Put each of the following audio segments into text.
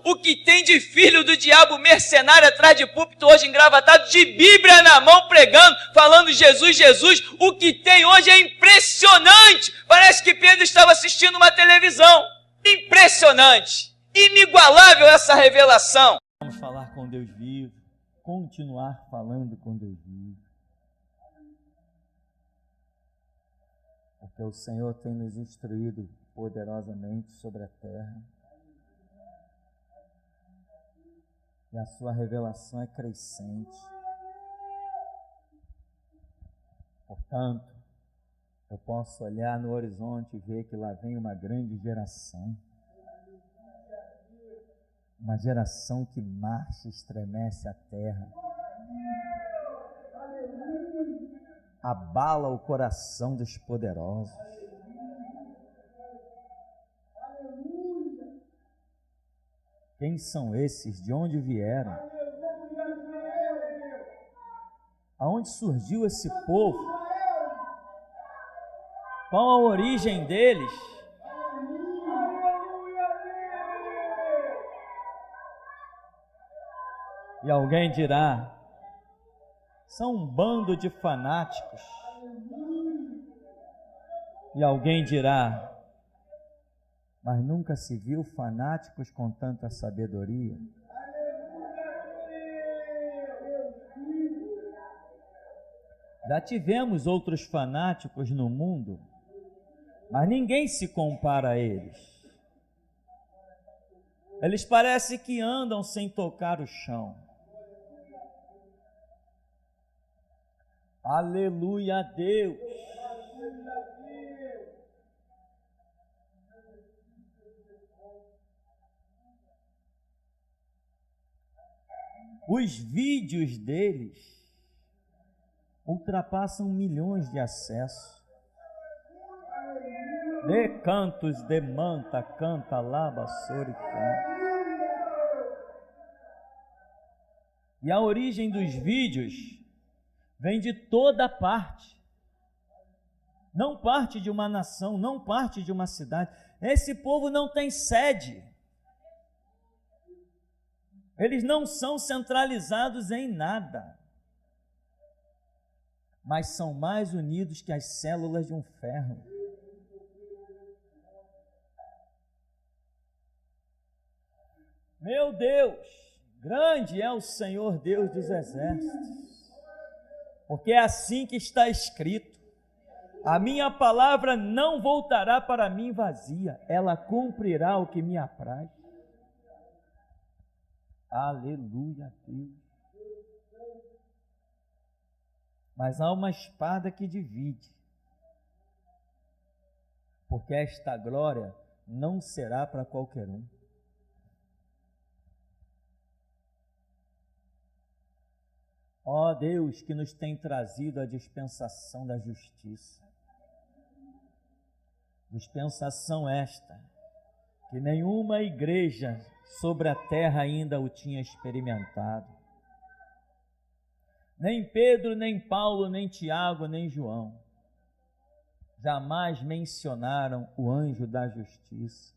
o que tem de filho do diabo mercenário atrás de púlpito hoje engravatado, de Bíblia na mão pregando, falando Jesus, Jesus, o que tem hoje é impressionante. Parece que Pedro estava assistindo uma televisão. Impressionante, inigualável essa revelação. Vamos falar com Deus vivo, continuar falando com Deus vivo. Porque o Senhor tem nos instruído poderosamente sobre a terra. E a sua revelação é crescente. Portanto, eu posso olhar no horizonte e ver que lá vem uma grande geração. Uma geração que marcha e estremece a terra. Abala o coração dos poderosos. Quem são esses? De onde vieram? Aonde surgiu esse povo? Qual a origem deles? E alguém dirá: são um bando de fanáticos. E alguém dirá: mas nunca se viu fanáticos com tanta sabedoria. Já tivemos outros fanáticos no mundo, mas ninguém se compara a eles. Eles parecem que andam sem tocar o chão. Aleluia a Deus! Os vídeos deles ultrapassam milhões de acessos. De cantos de manta, canta, laba, sori, canta. E a origem dos vídeos vem de toda parte. Não parte de uma nação, não parte de uma cidade. Esse povo não tem sede. Eles não são centralizados em nada, mas são mais unidos que as células de um ferro. Meu Deus, grande é o Senhor Deus dos exércitos, porque é assim que está escrito: a minha palavra não voltará para mim vazia, ela cumprirá o que me apraz. Aleluia a Deus. Mas há uma espada que divide, porque esta glória não será para qualquer um. Ó Deus, que nos tem trazido a dispensação da justiça. Dispensação esta, que nenhuma igreja sobre a terra ainda o tinha experimentado. Nem Pedro, nem Paulo, nem Tiago, nem João jamais mencionaram o anjo da justiça.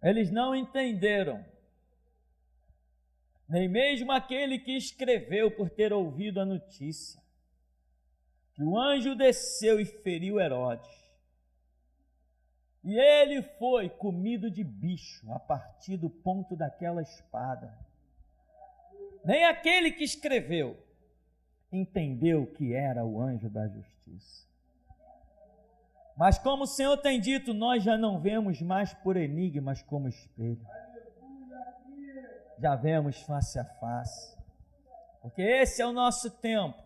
Eles não entenderam, nem mesmo aquele que escreveu, por ter ouvido a notícia que o anjo desceu e feriu Herodes. E ele foi comido de bicho a partir do ponto daquela espada. Nem aquele que escreveu entendeu que era o anjo da justiça. Mas como o Senhor tem dito, nós já não vemos mais por enigmas como espelho. Já vemos face a face. Porque esse é o nosso tempo.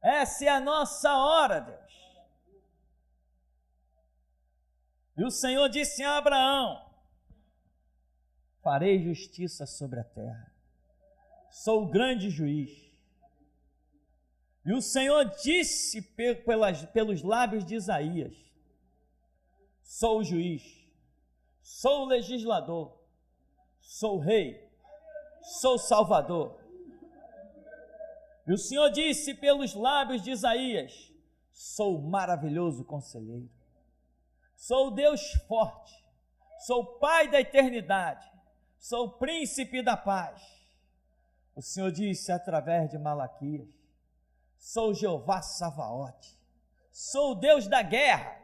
Essa é a nossa hora, Deus. E o Senhor disse a Abraão: farei justiça sobre a terra. Sou o grande juiz. E o Senhor disse pelos lábios de Isaías: sou o juiz, sou o legislador, sou o rei, sou o salvador. E o Senhor disse pelos lábios de Isaías: sou o maravilhoso conselheiro, sou o Deus forte, sou Pai da eternidade, sou o príncipe da paz. O Senhor disse através de Malaquias: sou Jeová Savaote, sou o Deus da guerra.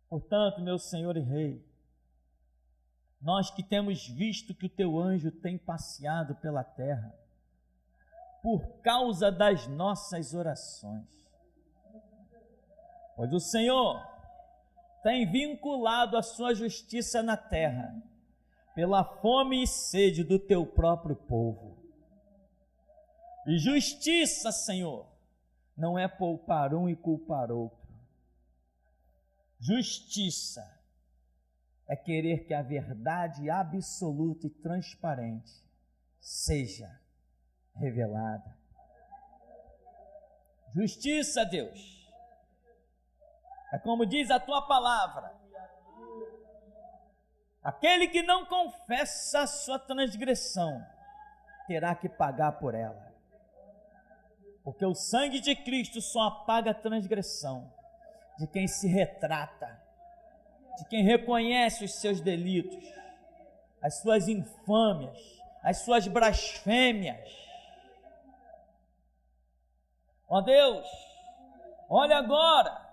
Portanto, meu Senhor e Rei, nós que temos visto que o teu anjo tem passeado pela terra, por causa das nossas orações, pois o Senhor tem vinculado a sua justiça na terra, pela fome e sede do teu próprio povo. E justiça, Senhor, não é poupar um e culpar outro. Justiça é querer que a verdade absoluta e transparente seja revelada. Justiça, Deus, é como diz a tua palavra: aquele que não confessa a sua transgressão terá que pagar por ela, porque o sangue de Cristo só apaga a transgressão de quem se retrata, de quem reconhece os seus delitos, as suas infâmias, as suas blasfêmias. Ó Deus, olha agora,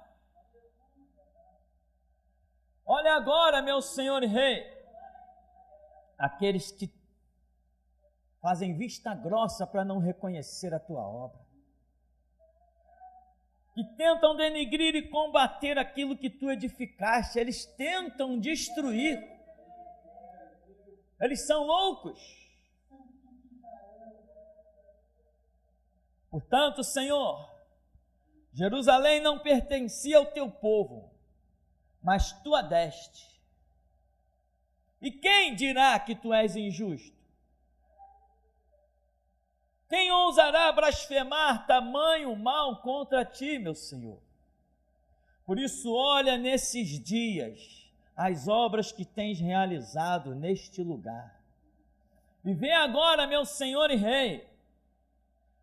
meu Senhor e Rei, aqueles que fazem vista grossa para não reconhecer a tua obra, que tentam denegrir e combater aquilo que tu edificaste, eles tentam destruir, eles são loucos. Portanto, Senhor, Jerusalém não pertencia ao teu povo, mas tu a deste. E quem dirá que tu és injusto? Quem ousará blasfemar tamanho mal contra ti, meu Senhor? Por isso, olha nesses dias as obras que tens realizado neste lugar. E vê agora, meu Senhor e Rei,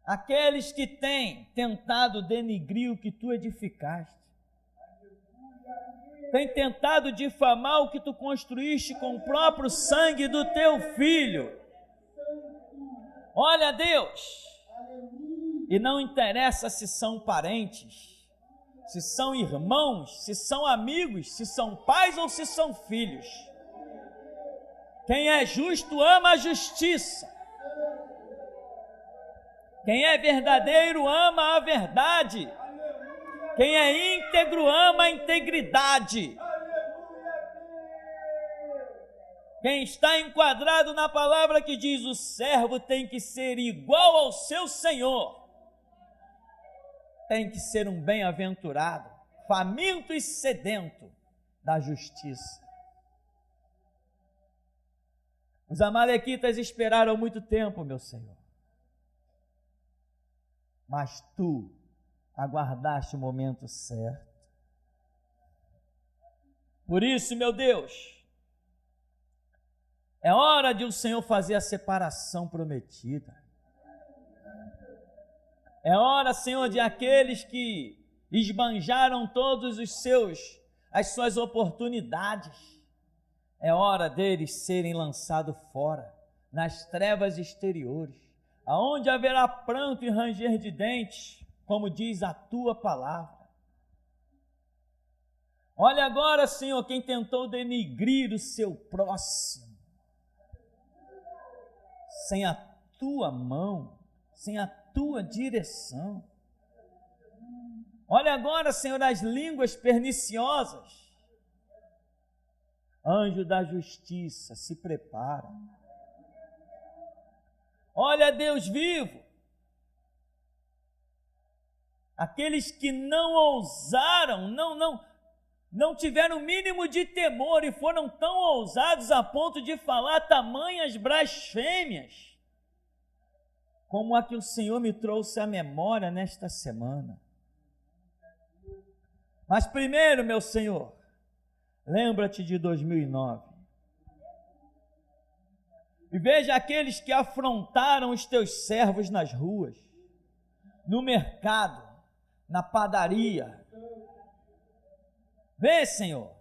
aqueles que têm tentado denegrir o que tu edificaste, têm tentado difamar o que tu construíste com o próprio sangue do teu Filho. Olha, Deus, e não interessa se são parentes, se são irmãos, se são amigos, se são pais ou se são filhos. Quem é justo ama a justiça. Quem é verdadeiro ama a verdade. Quem é íntegro ama a integridade. Quem está enquadrado na palavra que diz: o servo tem que ser igual ao seu Senhor, tem que ser um bem-aventurado, faminto e sedento da justiça. Os amalequitas esperaram muito tempo, meu Senhor, mas tu aguardaste o momento certo. Por isso, meu Deus, é hora de o Senhor fazer a separação prometida. É hora, Senhor, de aqueles que esbanjaram todos as suas oportunidades. É hora deles serem lançados fora, nas trevas exteriores, aonde haverá pranto e ranger de dentes, como diz a tua palavra. Olha agora, Senhor, quem tentou denegrir o seu próximo, sem a tua mão, sem a tua direção. Olha agora, Senhor, as línguas perniciosas. Anjo da justiça, se prepara. Olha, Deus vivo, aqueles que não ousaram, não tiveram o mínimo de temor e foram tão ousados a ponto de falar tamanhas blasfêmias, como a que o Senhor me trouxe à memória nesta semana. Mas primeiro, meu Senhor, lembra-te de 2009 e veja aqueles que afrontaram os teus servos nas ruas, no mercado, na padaria. Vê, Senhor,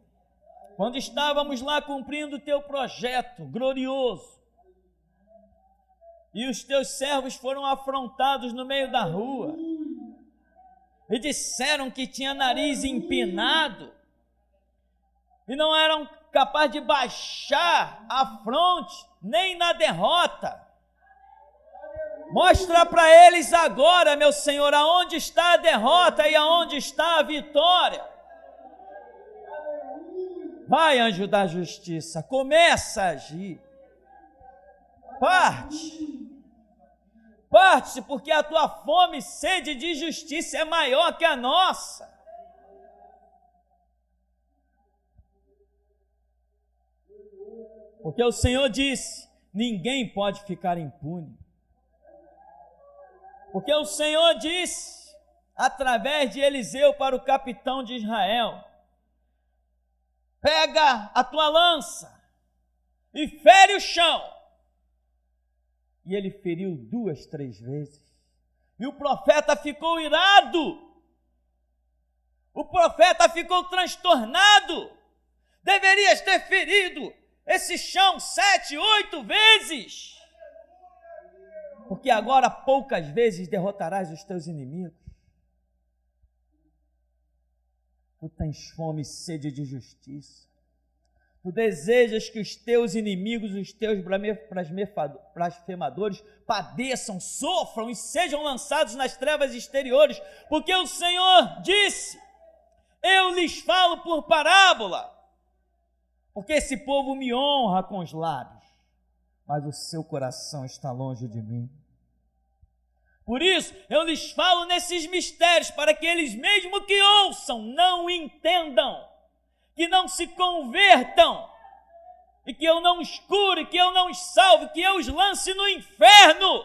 quando estávamos lá cumprindo o teu projeto glorioso, e os teus servos foram afrontados no meio da rua, e disseram que tinha nariz empinado, e não eram capazes de baixar a fronte, nem na derrota. Mostra para eles agora, meu Senhor, aonde está a derrota e aonde está a vitória. Vai, anjo da justiça, começa a agir. Parte, porque a tua fome e sede de justiça é maior que a nossa. Porque o Senhor disse, ninguém pode ficar impune. Porque o Senhor disse, através de Eliseu para o capitão de Israel, pega a tua lança e fere o chão. E ele feriu 2, 3 vezes. E o profeta ficou irado. O profeta ficou transtornado. Deverias ter ferido esse chão 7, 8 vezes. Porque agora poucas vezes derrotarás os teus inimigos. Tu tens fome e sede de justiça. Tu desejas que os teus inimigos, os teus blasfemadores, padeçam, sofram e sejam lançados nas trevas exteriores, porque o Senhor disse, eu lhes falo por parábola, porque esse povo me honra com os lábios, mas o seu coração está longe de mim. Por isso, eu lhes falo nesses mistérios, para que eles mesmo que ouçam, não entendam, que não se convertam, e que eu não os cure, que eu não os salve, que eu os lance no inferno.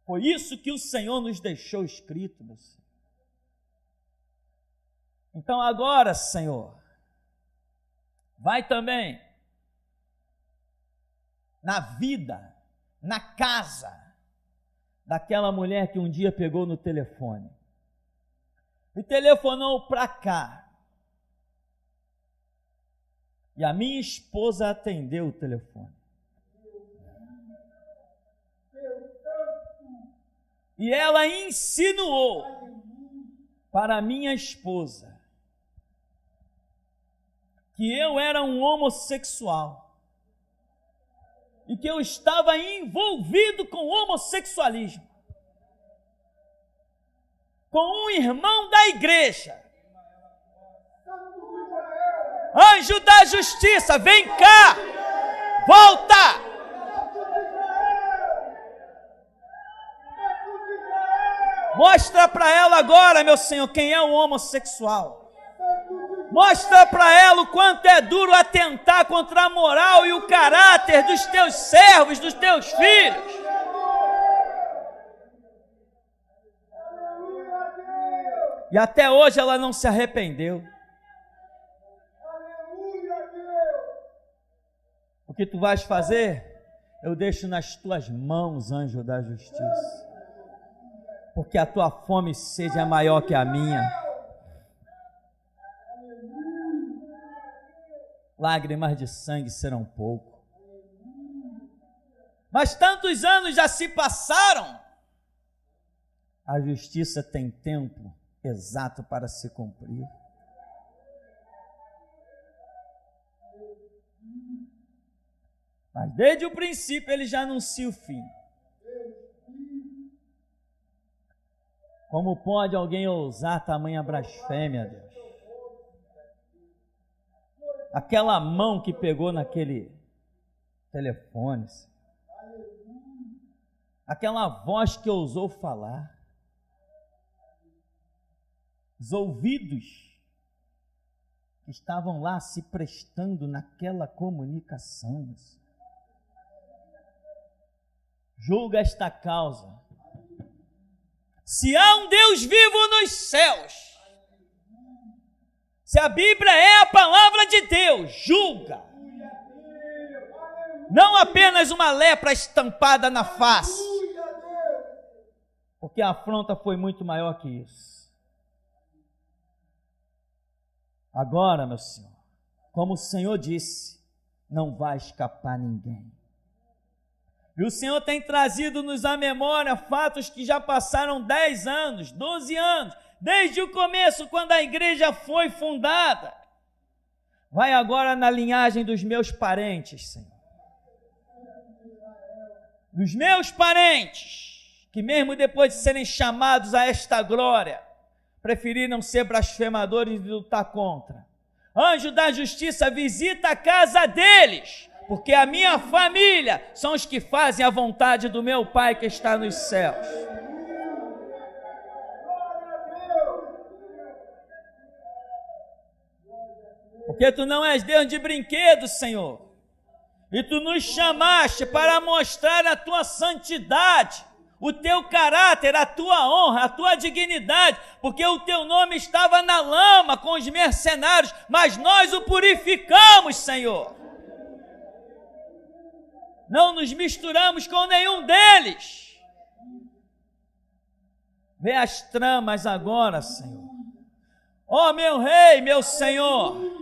Foi isso que o Senhor nos deixou escrito, meu Senhor. Então agora, Senhor, vai também na vida, na casa daquela mulher que um dia pegou no telefone e telefonou para cá, e a minha esposa atendeu o telefone, e ela insinuou para a minha esposa que eu era um homossexual e que eu estava envolvido com homossexualismo, com um irmão da igreja. Anjo da justiça, vem cá, volta! Mostra para ela agora, meu Senhor, quem é o homossexual. Mostra para ela o quanto é duro atentar contra a moral e o caráter dos teus servos, dos teus filhos. E até hoje ela não se arrependeu. O que tu vais fazer, eu deixo nas tuas mãos, anjo da justiça. Porque a tua fome e sede é maior que a minha. Lágrimas de sangue serão pouco. Mas tantos anos já se passaram. A justiça tem tempo exato para se cumprir. Mas desde o princípio ele já anuncia o fim. Como pode alguém ousar tamanha blasfêmia, Deus? Aquela mão que pegou naquele telefone, aquela voz que ousou falar, os ouvidos que estavam lá se prestando naquela comunicação. Julga esta causa. Se há um Deus vivo nos céus, se a Bíblia é a palavra de Deus, julga. Não apenas uma lepra estampada na face, porque a afronta foi muito maior que isso. Agora, meu Senhor, como o Senhor disse, não vai escapar ninguém. E o Senhor tem trazido-nos à memória fatos que já passaram 10 anos, 12 anos, desde o começo, quando a igreja foi fundada. Vai agora na linhagem dos meus parentes, Senhor. Dos meus parentes, que mesmo depois de serem chamados a esta glória, preferiram ser blasfemadores e lutar contra. Anjo da justiça, visita a casa deles, porque a minha família são os que fazem a vontade do meu Pai que está nos céus. Porque tu não és Deus de brinquedos, Senhor, e tu nos chamaste para mostrar a tua santidade, o teu caráter, a tua honra, a tua dignidade, porque o teu nome estava na lama com os mercenários, mas nós o purificamos, Senhor. Não nos misturamos com nenhum deles. Vê as tramas agora, Senhor. Ó meu Rei, meu Senhor.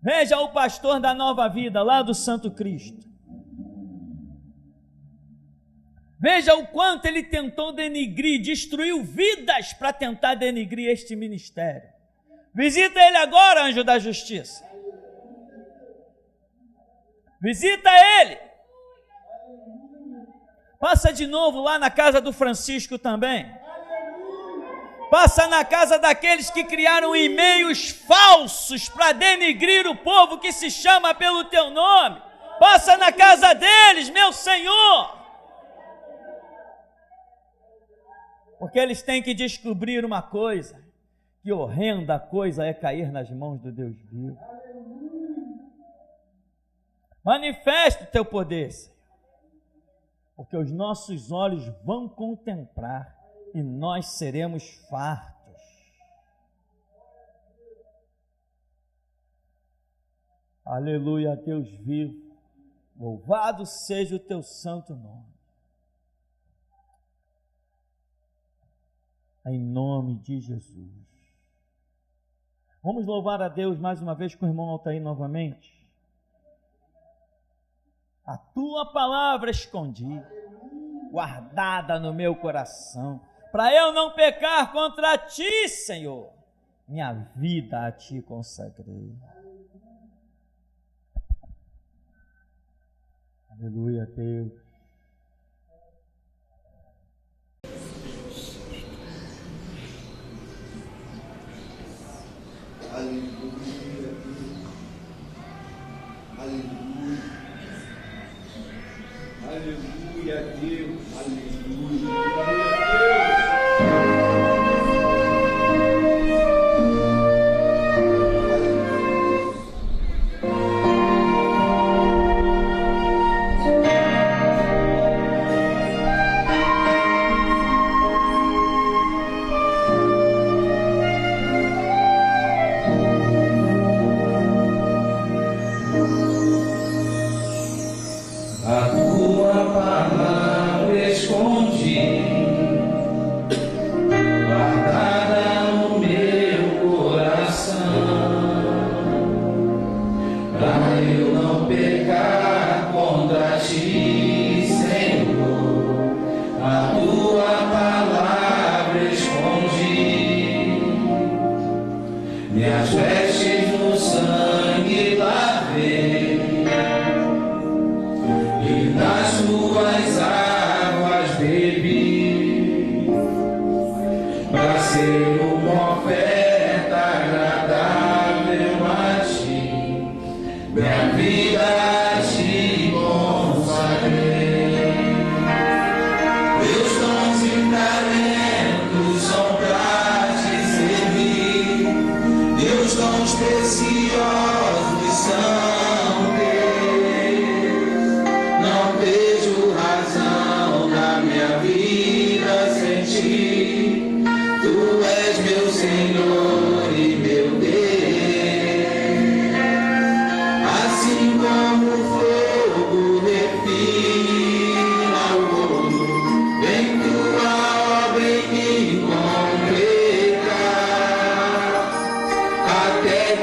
Veja o pastor da Nova Vida, lá do Santo Cristo. Veja o quanto ele tentou denigrir, destruiu vidas para tentar denigrir este ministério. Visita ele agora, anjo da justiça. Visita ele. Passa de novo lá na casa do Francisco também. Passa na casa daqueles que criaram e-mails falsos para denigrir o povo que se chama pelo teu nome. Passa na casa deles, meu Senhor. Porque eles têm que descobrir uma coisa, que horrenda coisa é cair nas mãos do Deus vivo. Manifesta o teu poder, Senhor, porque os nossos olhos vão contemplar e nós seremos fartos. Aleluia, Deus vivo, louvado seja o teu santo nome. Em nome de Jesus. Vamos louvar a Deus mais uma vez com o irmão Altair novamente. A tua palavra escondi, guardada no meu coração, para eu não pecar contra ti, Senhor. Minha vida a ti consagrei. Aleluia, Deus. Aleluia, aleluia, aleluia, Deus, aleluia,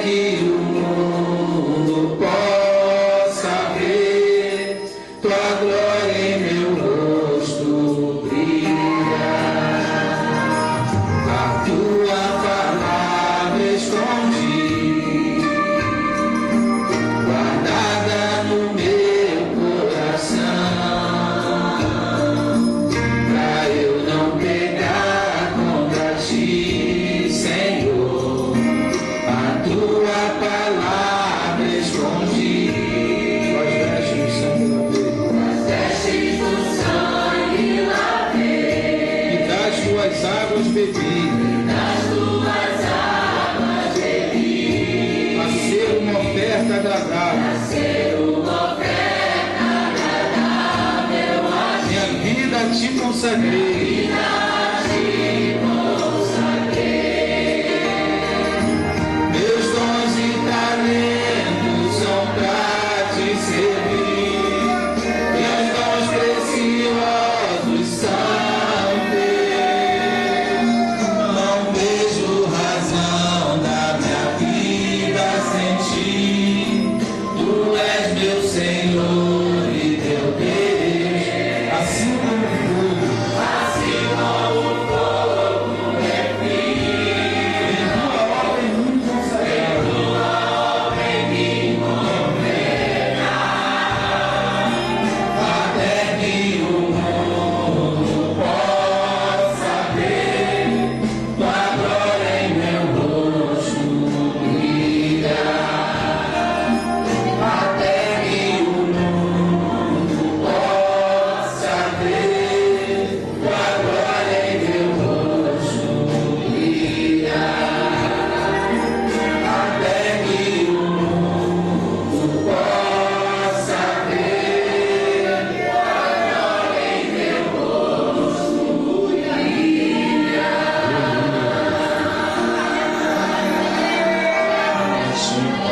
que o mundo possa ver tua glória em meu rosto brilhar. A tua palavra escondi, guardada no meu coração, pra eu não pecar contra ti, Senhor. A tua palavra escondi. As vestes do sangue lavei, e das tuas águas bebi. A ser uma oferta agradável, minha vida te consagrei. Meus dons e talentos são pra te servir. Meus dons preciosos são teus. Não vejo razão da minha vida sem ti. Tu és meu Senhor e meu Deus. Assim como o fogo é frio, e tua obra em mim consagrada. Até que o mundo possa ver tua glória em meu rosto brilhar. Até que o mundo possa ver tua glória em meu rosto brilhar. Até que o mundo possa ver tua glória em meu rosto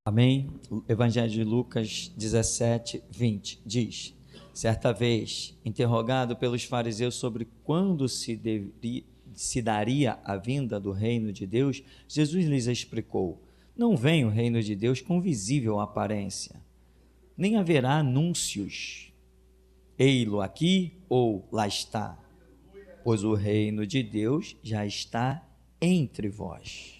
Amém? Evangelho de Lucas 17, 20 diz: certa vez, interrogado pelos fariseus sobre quando se daria a vinda do reino de Deus, Jesus lhes explicou: não vem o reino de Deus com visível aparência, nem haverá anúncios, ei-lo aqui ou lá está, pois o reino de Deus já está entre vós.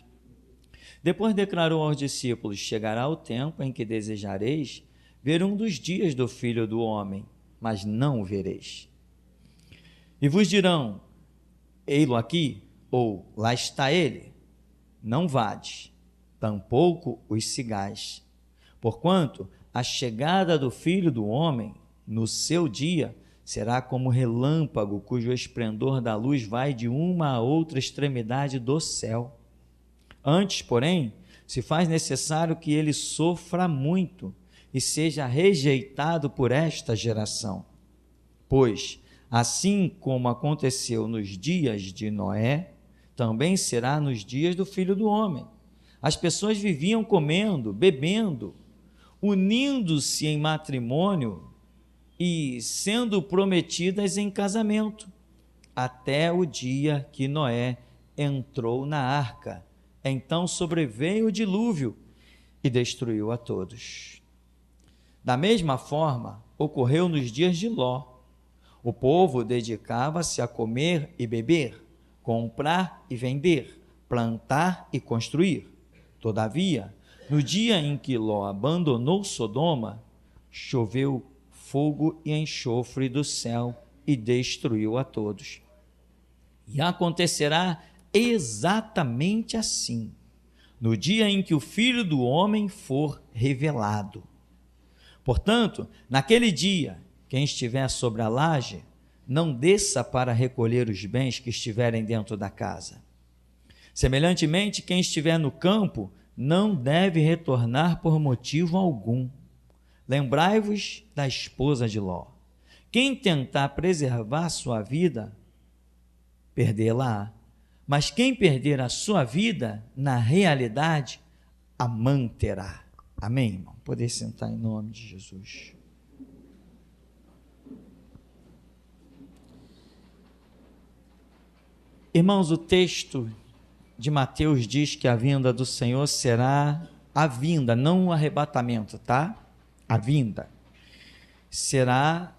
Depois declarou aos discípulos: chegará o tempo em que desejareis ver um dos dias do Filho do Homem, mas não o vereis. E vos dirão: ei-lo aqui, ou lá está ele. Não vades, tampouco os sigais. Porquanto a chegada do Filho do Homem, no seu dia, será como relâmpago, cujo esplendor da luz vai de uma a outra extremidade do céu. Antes, porém, se faz necessário que ele sofra muito e seja rejeitado por esta geração. Pois, assim como aconteceu nos dias de Noé, também será nos dias do Filho do Homem. As pessoas viviam comendo, bebendo, unindo-se em matrimônio e sendo prometidas em casamento, até o dia que Noé entrou na arca. Então sobreveio o dilúvio e destruiu a todos. Da mesma forma, ocorreu nos dias de Ló. O povo dedicava-se a comer e beber, comprar e vender, plantar e construir. Todavia, no dia em que Ló abandonou Sodoma, choveu fogo e enxofre do céu e destruiu a todos. E acontecerá exatamente assim no dia em que o Filho do Homem for revelado. Portanto, naquele dia, quem estiver sobre a laje, não desça para recolher os bens que estiverem dentro da casa. Semelhantemente, quem estiver no campo, não deve retornar por motivo algum. Lembrai-vos da esposa de Ló. Quem tentar preservar sua vida, perdê-la-á. Mas quem perder a sua vida, na realidade, a manterá. Amém, irmão? Poder sentar em nome de Jesus. Irmãos, o texto de Mateus diz que a vinda do Senhor será a vinda, não o arrebatamento, tá? A vinda será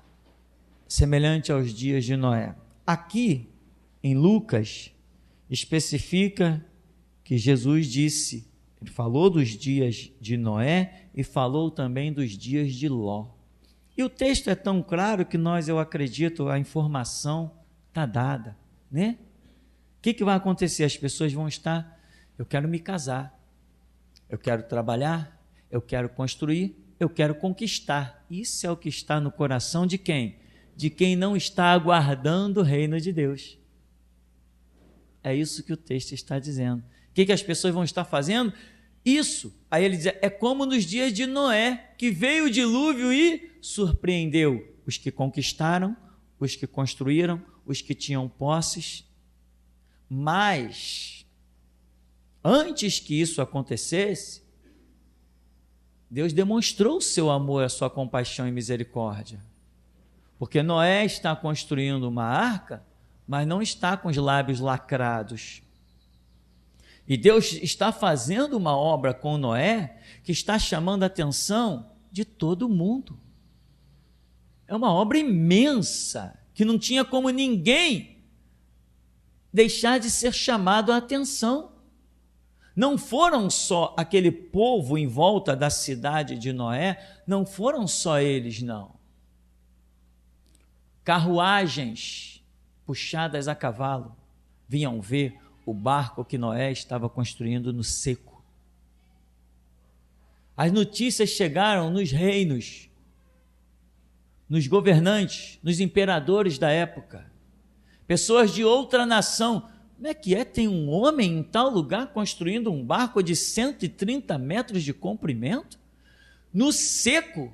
semelhante aos dias de Noé. Aqui, em Lucas, especifica que Jesus disse, ele falou dos dias de Noé e falou também dos dias de Ló. E o texto é tão claro que eu acredito, a informação está dada, né? O que vai acontecer? As pessoas vão estar, eu quero me casar, eu quero trabalhar, eu quero construir, eu quero conquistar. Isso é o que está no coração de quem? De quem não está aguardando o reino de Deus. É isso que o texto está dizendo. O que as pessoas vão estar fazendo? Isso. Aí ele diz, é como nos dias de Noé, que veio o dilúvio e surpreendeu os que conquistaram, os que construíram, os que tinham posses. Mas, antes que isso acontecesse, Deus demonstrou o seu amor, a sua compaixão e misericórdia. Porque Noé está construindo uma arca, mas não está com os lábios lacrados. E Deus está fazendo uma obra com Noé que está chamando a atenção de todo mundo. É uma obra imensa, que não tinha como ninguém deixar de ser chamado a atenção. Não foram só aquele povo em volta da cidade de Noé, não foram só eles, não. Carruagens puxadas a cavalo vinham ver o barco que Noé estava construindo no seco. As notícias chegaram nos reinos, nos governantes, nos imperadores da época. Pessoas de outra nação, como é que é? Tem um homem em tal lugar construindo um barco de 130 metros de comprimento? No seco.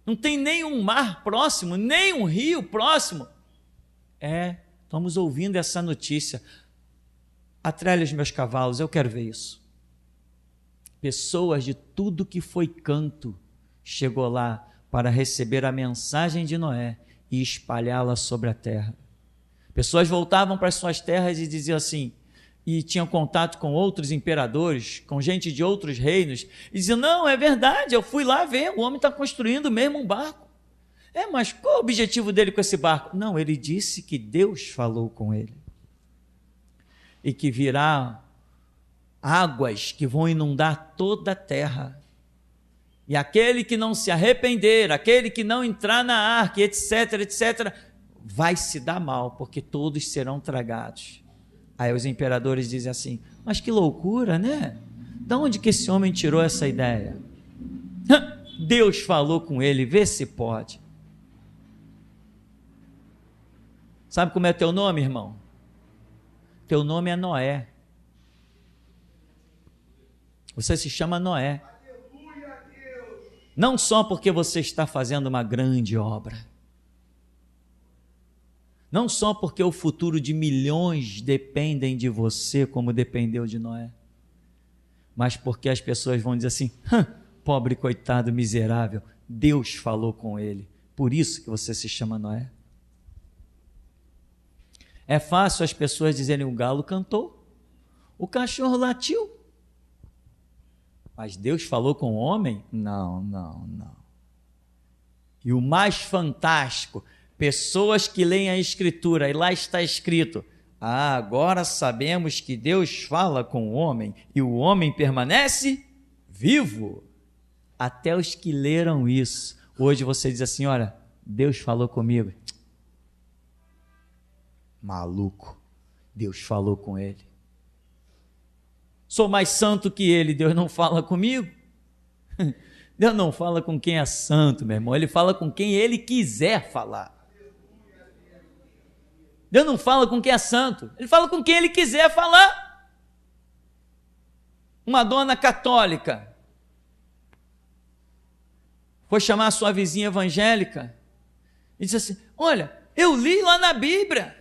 Não tem nenhum mar próximo, nem um rio próximo. Estamos ouvindo essa notícia. Atrelhe os meus cavalos, eu quero ver isso. Pessoas de tudo que foi canto chegou lá para receber a mensagem de Noé e espalhá-la sobre a terra. Pessoas voltavam para as suas terras e diziam assim, e tinham contato com outros imperadores, com gente de outros reinos, e diziam, não, é verdade, eu fui lá ver, o homem está construindo mesmo um barco. Mas qual o objetivo dele com esse barco? Não, ele disse que Deus falou com ele. E que virá águas que vão inundar toda a terra. E aquele que não se arrepender, aquele que não entrar na arca, etc., etc., vai se dar mal, porque todos serão tragados. Aí os imperadores dizem assim, mas que loucura, né? De onde que esse homem tirou essa ideia? Deus falou com ele, vê se pode. Sabe como é teu nome, irmão? Teu nome é Noé. Você se chama Noé. Não só porque você está fazendo uma grande obra. Não só porque o futuro de milhões dependem de você, como dependeu de Noé. Mas porque as pessoas vão dizer assim, pobre coitado miserável, Deus falou com ele. Por isso que você se chama Noé. É fácil as pessoas dizerem, o galo cantou, o cachorro latiu. Mas Deus falou com o homem? Não, não, não. E o mais fantástico, pessoas que leem a Escritura, e lá está escrito, agora sabemos que Deus fala com o homem, e o homem permanece vivo. Até os que leram isso, hoje você diz assim, olha, Deus falou comigo. Maluco, Deus falou com ele. Sou mais santo que ele, Deus não fala comigo? Deus não fala com quem é santo, meu irmão, ele fala com quem ele quiser falar. Deus não fala com quem é santo, ele fala com quem ele quiser falar. Uma dona católica foi chamar a sua vizinha evangélica e disse assim: olha, eu li lá na Bíblia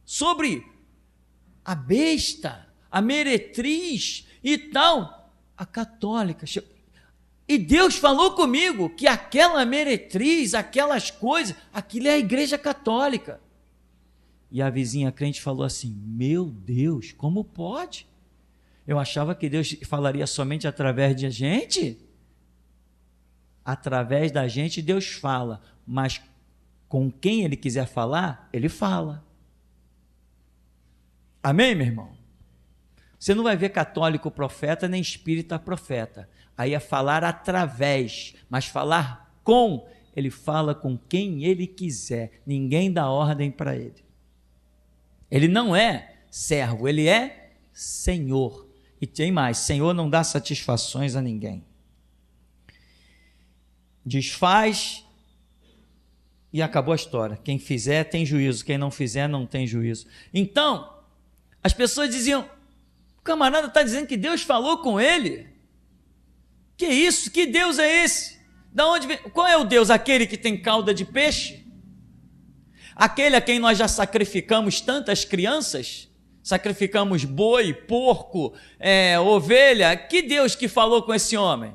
sobre a besta, a meretriz e tal. A católica chegou, e Deus falou comigo que aquela meretriz, aquelas coisas, aquilo é a igreja católica. E a vizinha crente falou assim: meu Deus, como pode? Eu achava que Deus falaria somente através de gente. Através da gente Deus fala, mas com quem ele quiser falar, ele fala. Amém, meu irmão? Você não vai ver católico profeta, nem espírita profeta. Aí é falar através, mas falar com, ele fala com quem ele quiser, ninguém dá ordem para ele. Ele não é servo, ele é Senhor. E tem mais, Senhor não dá satisfações a ninguém. Desfaz e acabou a história. Quem fizer tem juízo, quem não fizer não tem juízo. Então, as pessoas diziam: o camarada está dizendo que Deus falou com ele? Que isso? Que Deus é esse? Da onde vem? Qual é o Deus? Aquele que tem cauda de peixe? Aquele a quem nós já sacrificamos tantas crianças? Sacrificamos boi, porco, ovelha? Que Deus que falou com esse homem?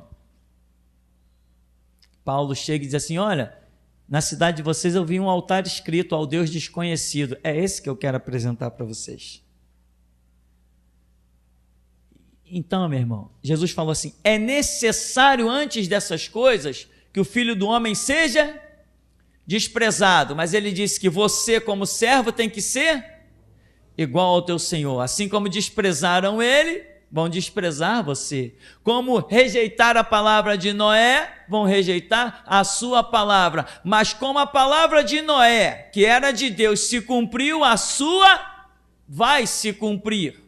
Paulo chega e diz assim: olha, na cidade de vocês eu vi um altar escrito ao Deus desconhecido. É esse que eu quero apresentar para vocês. Então, meu irmão, Jesus falou assim: é necessário antes dessas coisas que o Filho do Homem seja desprezado, mas ele disse que você como servo tem que ser igual ao teu Senhor. Assim como desprezaram ele, vão desprezar você. Como rejeitar a palavra de Noé, vão rejeitar a sua palavra. Mas como a palavra de Noé, que era de Deus, se cumpriu, a sua vai se cumprir.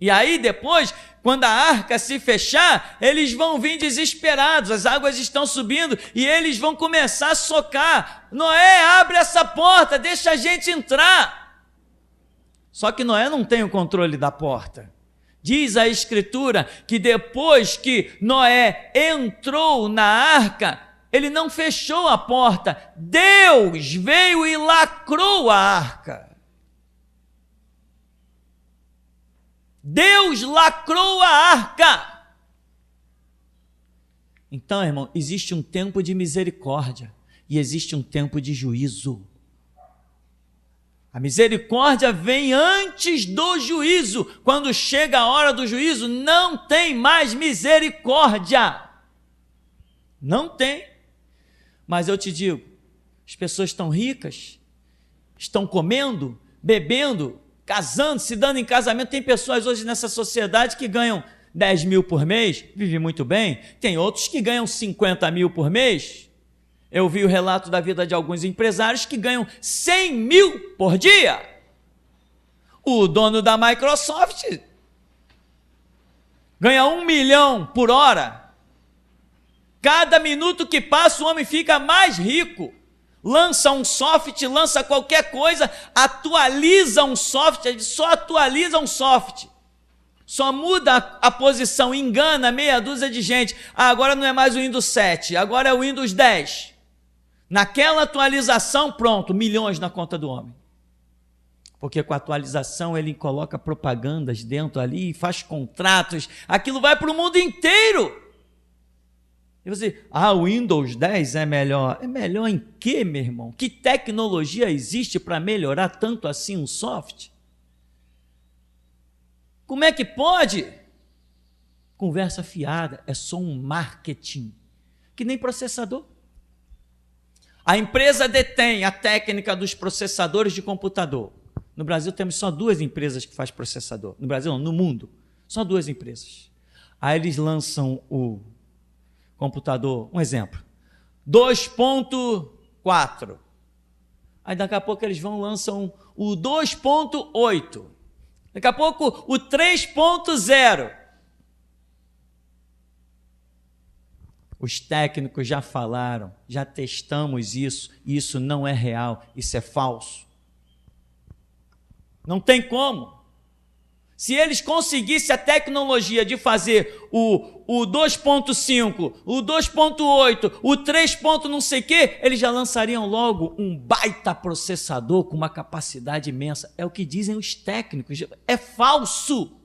E aí depois, quando a arca se fechar, eles vão vir desesperados, as águas estão subindo e eles vão começar a socar. Noé, abre essa porta, deixa a gente entrar. Só que Noé não tem o controle da porta. Diz a Escritura que depois que Noé entrou na arca, ele não fechou a porta, Deus veio e lacrou a arca. Deus lacrou a arca. Então, irmão, existe um tempo de misericórdia e existe um tempo de juízo. A misericórdia vem antes do juízo. Quando chega a hora do juízo, não tem mais misericórdia. Não tem. Mas eu te digo, as pessoas estão ricas, estão comendo, bebendo, casando, se dando em casamento. Tem pessoas hoje nessa sociedade que ganham 10 mil por mês, vivem muito bem. Tem outros que ganham 50 mil por mês. Eu vi o relato da vida de alguns empresários que ganham 100 mil por dia. O dono da Microsoft ganha 1 milhão por hora. Cada minuto que passa o homem fica mais rico. Lança um software, lança qualquer coisa, atualiza um software, ele só atualiza um software. Só muda a posição, engana meia dúzia de gente. Agora não é mais o Windows 7, agora é o Windows 10. Naquela atualização, pronto, milhões na conta do homem. Porque com a atualização ele coloca propagandas dentro ali, faz contratos, aquilo vai para o mundo inteiro. E você, o Windows 10 é melhor. É melhor em quê, meu irmão? Que tecnologia existe para melhorar tanto assim um software? Como é que pode? Conversa fiada, é só um marketing, que nem processador. A empresa detém a técnica dos processadores de computador. No Brasil temos só 2 empresas que fazem processador. No Brasil não, no mundo, só 2 empresas. Aí eles lançam o computador, um exemplo, 2.4. Aí daqui a pouco eles lançam o 2.8. Daqui a pouco o 3.0. Os técnicos já falaram, já testamos isso, e isso não é real, isso é falso. Não tem como. Se eles conseguissem a tecnologia de fazer o 2.5, o 2.8, o 3. Não sei o quê, eles já lançariam logo um baita processador com uma capacidade imensa. É o que dizem os técnicos. É falso.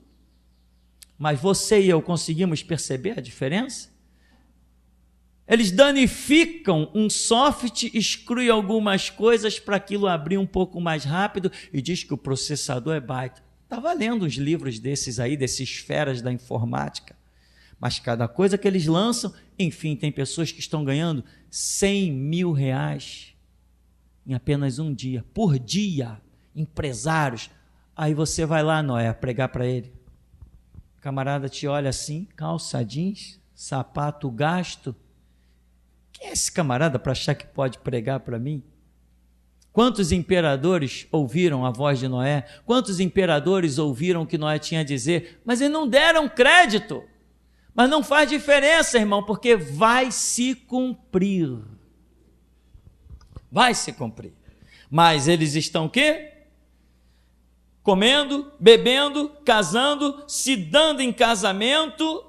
Mas você e eu conseguimos perceber a diferença? Eles danificam um software, excluem algumas coisas para aquilo abrir um pouco mais rápido e diz que o processador é baita. Estava lendo uns livros desses aí, desses feras da informática. Mas cada coisa que eles lançam, enfim, tem pessoas que estão ganhando 100 mil reais em apenas um dia, por dia, empresários. Aí você vai lá, Noé, pregar para ele. O camarada te olha assim, calça jeans, sapato gasto. Quem é esse camarada para achar que pode pregar para mim? Quantos imperadores ouviram a voz de Noé? Quantos imperadores ouviram o que Noé tinha a dizer? Mas eles não deram crédito. Mas não faz diferença, irmão, porque vai se cumprir. Vai se cumprir. Mas eles estão o quê? Comendo, bebendo, casando, se dando em casamento,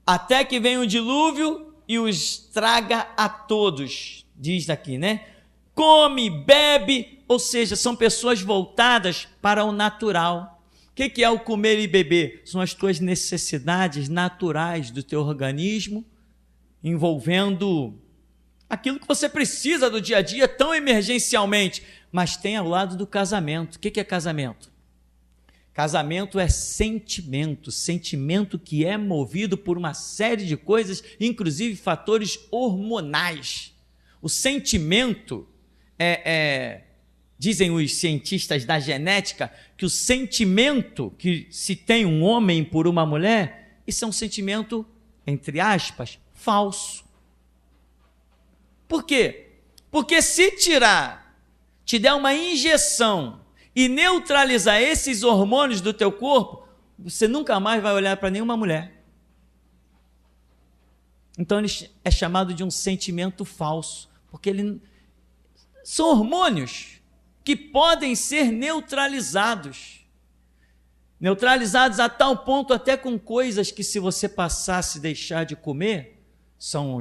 até que venha o dilúvio e os traga a todos, diz aqui, né? Come, bebe, ou seja, são pessoas voltadas para o natural. O que é o comer e beber? São as tuas necessidades naturais do teu organismo, envolvendo aquilo que você precisa do dia a dia, tão emergencialmente, mas tem ao lado do casamento. O que é casamento? Casamento é sentimento, sentimento que é movido por uma série de coisas, inclusive fatores hormonais. O sentimento dizem os cientistas da genética, que o sentimento que se tem um homem por uma mulher, isso é um sentimento, entre aspas, falso. Por quê? Porque se te der uma injeção e neutralizar esses hormônios do teu corpo, você nunca mais vai olhar para nenhuma mulher. Então ele é chamado de um sentimento falso, porque são hormônios que podem ser neutralizados a tal ponto até com coisas que, se você passasse a deixar de comer, são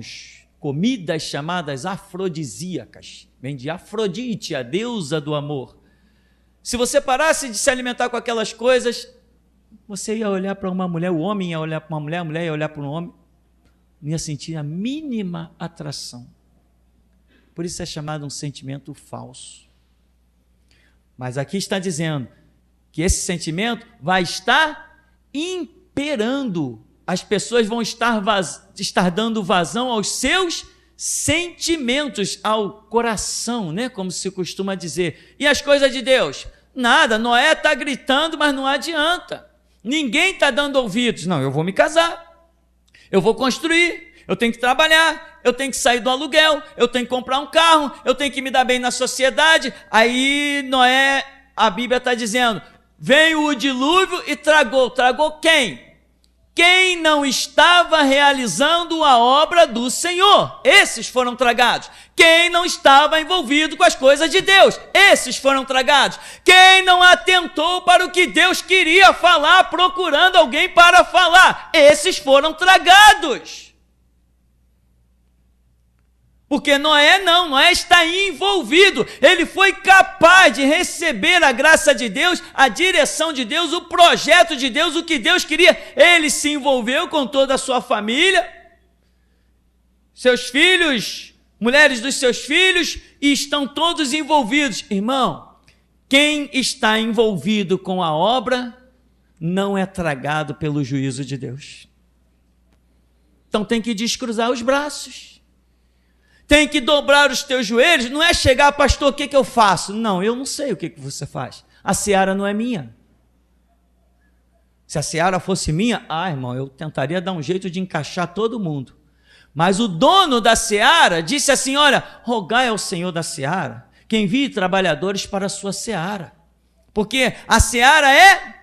comidas chamadas afrodisíacas, vem de Afrodite, a deusa do amor. Se você parasse de se alimentar com aquelas coisas, você ia olhar para uma mulher, o homem ia olhar para uma mulher, a mulher ia olhar para um homem, não ia sentir a mínima atração. Por isso é chamado um sentimento falso. Mas aqui está dizendo que esse sentimento vai estar imperando. As pessoas vão estar dando vazão aos seus sentimentos, ao coração, né? Como se costuma dizer. E as coisas de Deus? Nada, Noé está gritando, mas não adianta. Ninguém está dando ouvidos. Não, eu vou me casar, eu vou construir, eu tenho que trabalhar, eu tenho que sair do aluguel, eu tenho que comprar um carro, eu tenho que me dar bem na sociedade. Aí Noé, a Bíblia está dizendo, veio o dilúvio e tragou quem? Quem não estava realizando a obra do Senhor, esses foram tragados. Quem não estava envolvido com as coisas de Deus, esses foram tragados. Quem não atentou para o que Deus queria falar, procurando alguém para falar, esses foram tragados. Porque Noé está envolvido, ele foi capaz de receber a graça de Deus, a direção de Deus, o projeto de Deus, o que Deus queria. Ele se envolveu com toda a sua família, seus filhos, mulheres dos seus filhos, e estão todos envolvidos. Irmão, quem está envolvido com a obra não é tragado pelo juízo de Deus. Então tem que descruzar os braços. Tem que dobrar os teus joelhos, não é chegar, pastor, o que eu faço? Não, eu não sei o que você faz. A seara não é minha. Se a seara fosse minha, irmão, eu tentaria dar um jeito de encaixar todo mundo. Mas o dono da seara disse assim, olha, rogai ao Senhor da seara que envie trabalhadores para a sua seara. Porque a seara é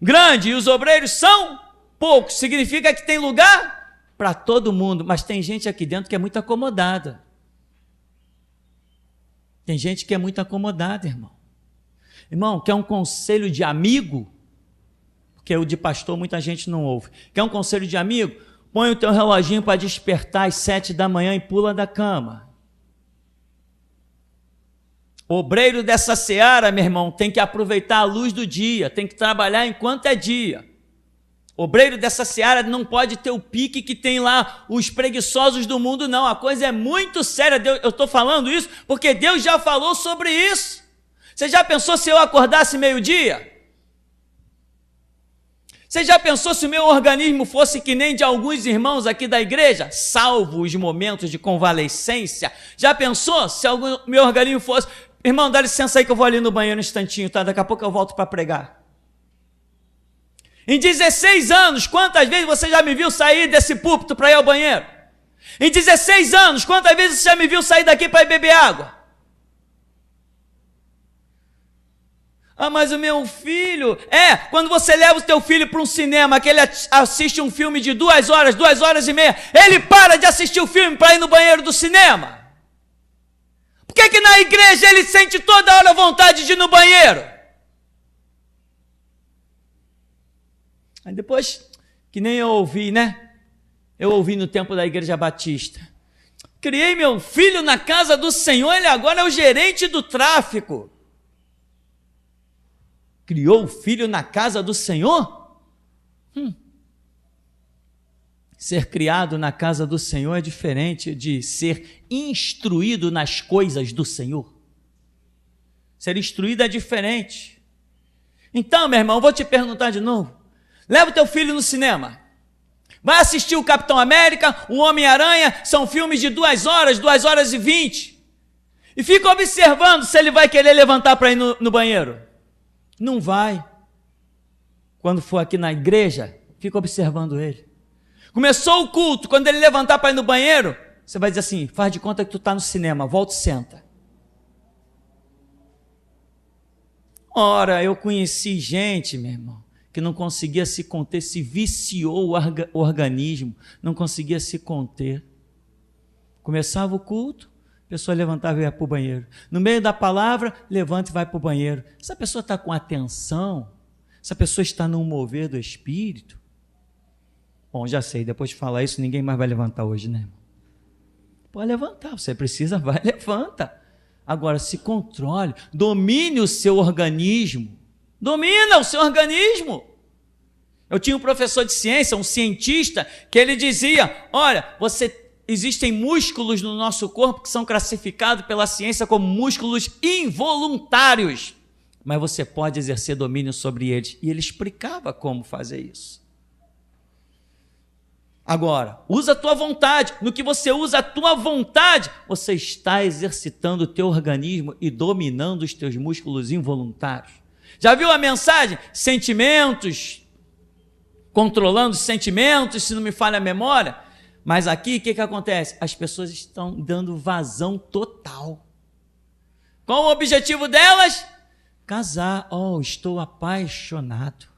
grande e os obreiros são poucos. Significa que tem lugar para todo mundo, mas tem gente aqui dentro que é muito acomodada. Tem gente que é muito acomodada, irmão. Irmão, quer um conselho de amigo? Porque o de pastor muita gente não ouve. Quer um conselho de amigo? Põe o teu reloginho para despertar às 7 da manhã e pula da cama. O obreiro dessa seara, meu irmão, tem que aproveitar a luz do dia, tem que trabalhar enquanto é dia. O obreiro dessa seara não pode ter o pique que tem lá os preguiçosos do mundo, não. A coisa é muito séria. Eu estou falando isso porque Deus já falou sobre isso. Você já pensou se eu acordasse meio-dia? Você já pensou se o meu organismo fosse que nem de alguns irmãos aqui da igreja, salvo os momentos de convalescência? Já pensou se o meu organismo fosse... Irmão, dá licença aí que eu vou ali no banheiro um instantinho, tá? Daqui a pouco eu volto para pregar. Em 16 anos, quantas vezes você já me viu sair desse púlpito para ir ao banheiro? Em 16 anos, quantas vezes você já me viu sair daqui para ir beber água? Ah, mas o meu filho... quando você leva o teu filho para um cinema, que ele assiste um filme de 2 horas, 2 horas e meia, ele para de assistir o filme para ir no banheiro do cinema. Por que na igreja ele sente toda hora vontade de ir no banheiro? Aí depois, que nem eu ouvi, né? Eu ouvi no tempo da Igreja Batista. Criei meu filho na casa do Senhor, ele agora é o gerente do tráfico. Criou o filho na casa do Senhor? Ser criado na casa do Senhor é diferente de ser instruído nas coisas do Senhor. Ser instruído é diferente. Então, meu irmão, vou te perguntar de novo. Leva o teu filho no cinema. Vai assistir o Capitão América, o Homem-Aranha, são filmes de 2 horas, 2 horas e 20. E fica observando se ele vai querer levantar para ir no banheiro. Não vai. Quando for aqui na igreja, fica observando ele. Começou o culto, quando ele levantar para ir no banheiro, você vai dizer assim, faz de conta que tu está no cinema, volta e senta. Ora, eu conheci gente, meu irmão, que não conseguia se conter, se viciou o organismo, não conseguia se conter. Começava o culto, a pessoa levantava e ia para o banheiro. No meio da palavra, levanta e vai para o banheiro. Essa pessoa está com atenção, essa pessoa está num mover do Espírito. Bom, já sei, depois de falar isso, ninguém mais vai levantar hoje, né, irmão? Pode levantar, você precisa, vai, levanta. Agora, se controle, domine o seu organismo. Domina o seu organismo. Eu tinha um professor de ciência, um cientista, que ele dizia, olha, existem músculos no nosso corpo que são classificados pela ciência como músculos involuntários, mas você pode exercer domínio sobre eles. E ele explicava como fazer isso. Agora, usa a tua vontade. No que você usa a tua vontade, você está exercitando o teu organismo e dominando os teus músculos involuntários. Já viu a mensagem? Sentimentos, controlando os sentimentos, se não me falha a memória. Mas aqui, o que acontece? As pessoas estão dando vazão total. Qual o objetivo delas? Casar. Oh, estou apaixonado.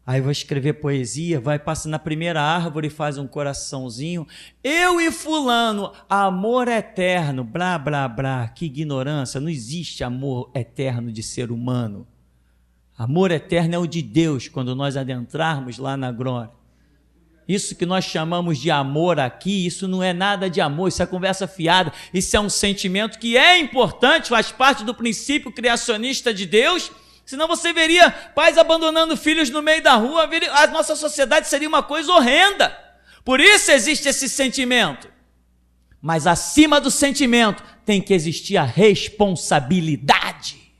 Aí vai escrever poesia, vai passar na primeira árvore e faz um coraçãozinho. Eu e fulano, amor eterno, blá, blá, blá. Que ignorância, não existe amor eterno de ser humano. Amor eterno é o de Deus, quando nós adentrarmos lá na glória. Isso que nós chamamos de amor aqui, isso não é nada de amor, isso é conversa fiada. Isso é um sentimento que é importante, faz parte do princípio criacionista de Deus. Senão você veria pais abandonando filhos no meio da rua, a nossa sociedade seria uma coisa horrenda. Por isso existe esse sentimento. Mas acima do sentimento tem que existir a responsabilidade.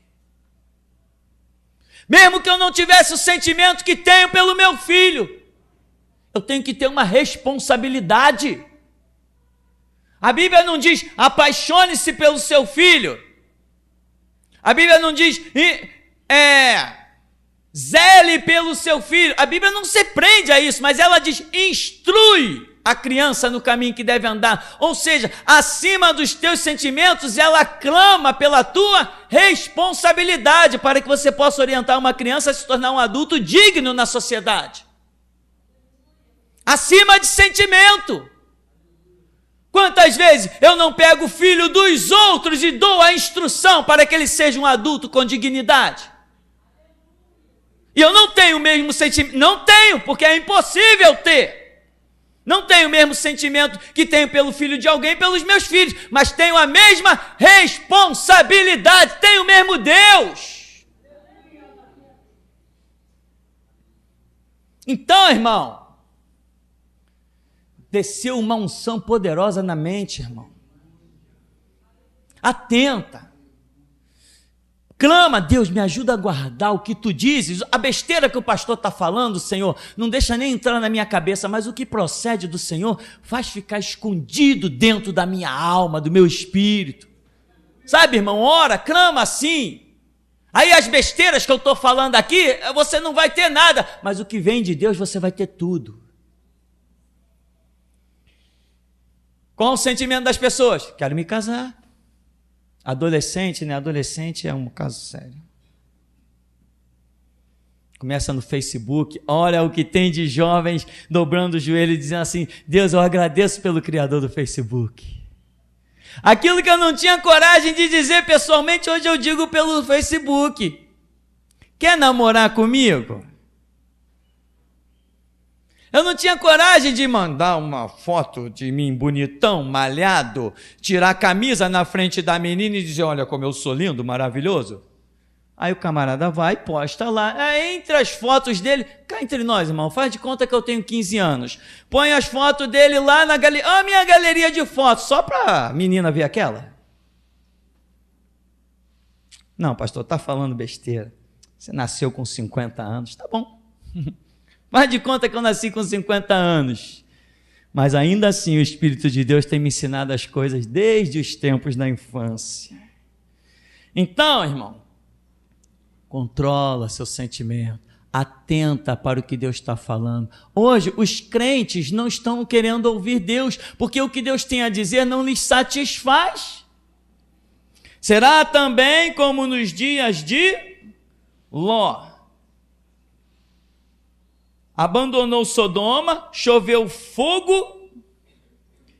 Mesmo que eu não tivesse o sentimento que tenho pelo meu filho, eu tenho que ter uma responsabilidade. A Bíblia não diz, apaixone-se pelo seu filho. A Bíblia não diz... zele pelo seu filho. A Bíblia não se prende a isso, mas ela diz, instrui a criança no caminho que deve andar. Ou seja, acima dos teus sentimentos, ela clama pela tua responsabilidade para que você possa orientar uma criança a se tornar um adulto digno na sociedade. Acima de sentimento. Quantas vezes eu não pego o filho dos outros e dou a instrução para que ele seja um adulto com dignidade? E eu não tenho o mesmo sentimento, não tenho, porque é impossível ter. Não tenho o mesmo sentimento que tenho pelo filho de alguém, pelos meus filhos, mas tenho a mesma responsabilidade, tenho o mesmo Deus. Então, irmão, desceu uma unção poderosa na mente, irmão. Atenta. Clama, Deus, me ajuda a guardar o que tu dizes. A besteira que o pastor está falando, Senhor, não deixa nem entrar na minha cabeça, mas o que procede do Senhor faz ficar escondido dentro da minha alma, do meu espírito. Sabe, irmão, ora, clama assim. Aí as besteiras que eu estou falando aqui, você não vai ter nada, mas o que vem de Deus, você vai ter tudo. Qual o sentimento das pessoas? Quero me casar. Adolescente, né? Adolescente é um caso sério. Começa no Facebook, olha o que tem de jovens dobrando o joelho e dizendo assim: Deus, eu agradeço pelo criador do Facebook. Aquilo que eu não tinha coragem de dizer pessoalmente, hoje eu digo pelo Facebook. Quer namorar comigo? Eu não tinha coragem de mandar uma foto de mim bonitão, malhado, tirar a camisa na frente da menina e dizer: olha como eu sou lindo, maravilhoso. Aí o camarada vai e posta lá, entre as fotos dele, cá entre nós, irmão, faz de conta que eu tenho 15 anos, põe as fotos dele lá na galeria, a minha galeria de fotos, só para a menina ver aquela. Não, pastor, está falando besteira, você nasceu com 50 anos, tá bom. Faz de conta que eu nasci com 50 anos, mas ainda assim o Espírito de Deus tem me ensinado as coisas desde os tempos da infância. Então, irmão, controla seu sentimento, atenta para o que Deus está falando. Hoje, os crentes não estão querendo ouvir Deus, porque o que Deus tem a dizer não lhes satisfaz. Será também como nos dias de Ló. Abandonou Sodoma, choveu fogo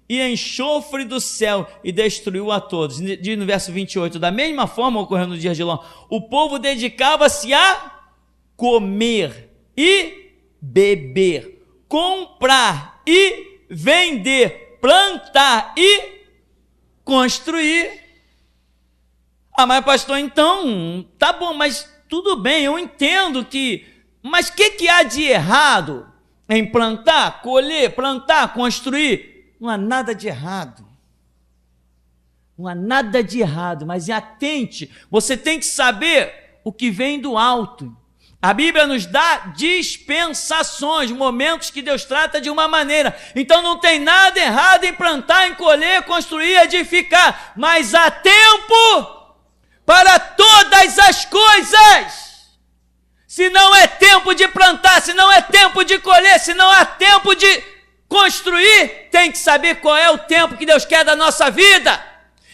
e enxofre do céu e destruiu a todos. Diz no verso 28, da mesma forma ocorreu no dia de Ló, o povo dedicava-se a comer e beber, comprar e vender, plantar e construir. Ah, mas pastor, então, tá bom, mas tudo bem, eu entendo que... Mas o que há de errado em plantar, colher, plantar, construir? Não há nada de errado. Não há nada de errado, mas atente, você tem que saber o que vem do alto. A Bíblia nos dá dispensações, momentos que Deus trata de uma maneira. Então não tem nada errado em plantar, em colher, construir, edificar, mas há tempo para todas as coisas. Se não é tempo de plantar, se não é tempo de colher, se não há tempo de construir, tem que saber qual é o tempo que Deus quer da nossa vida.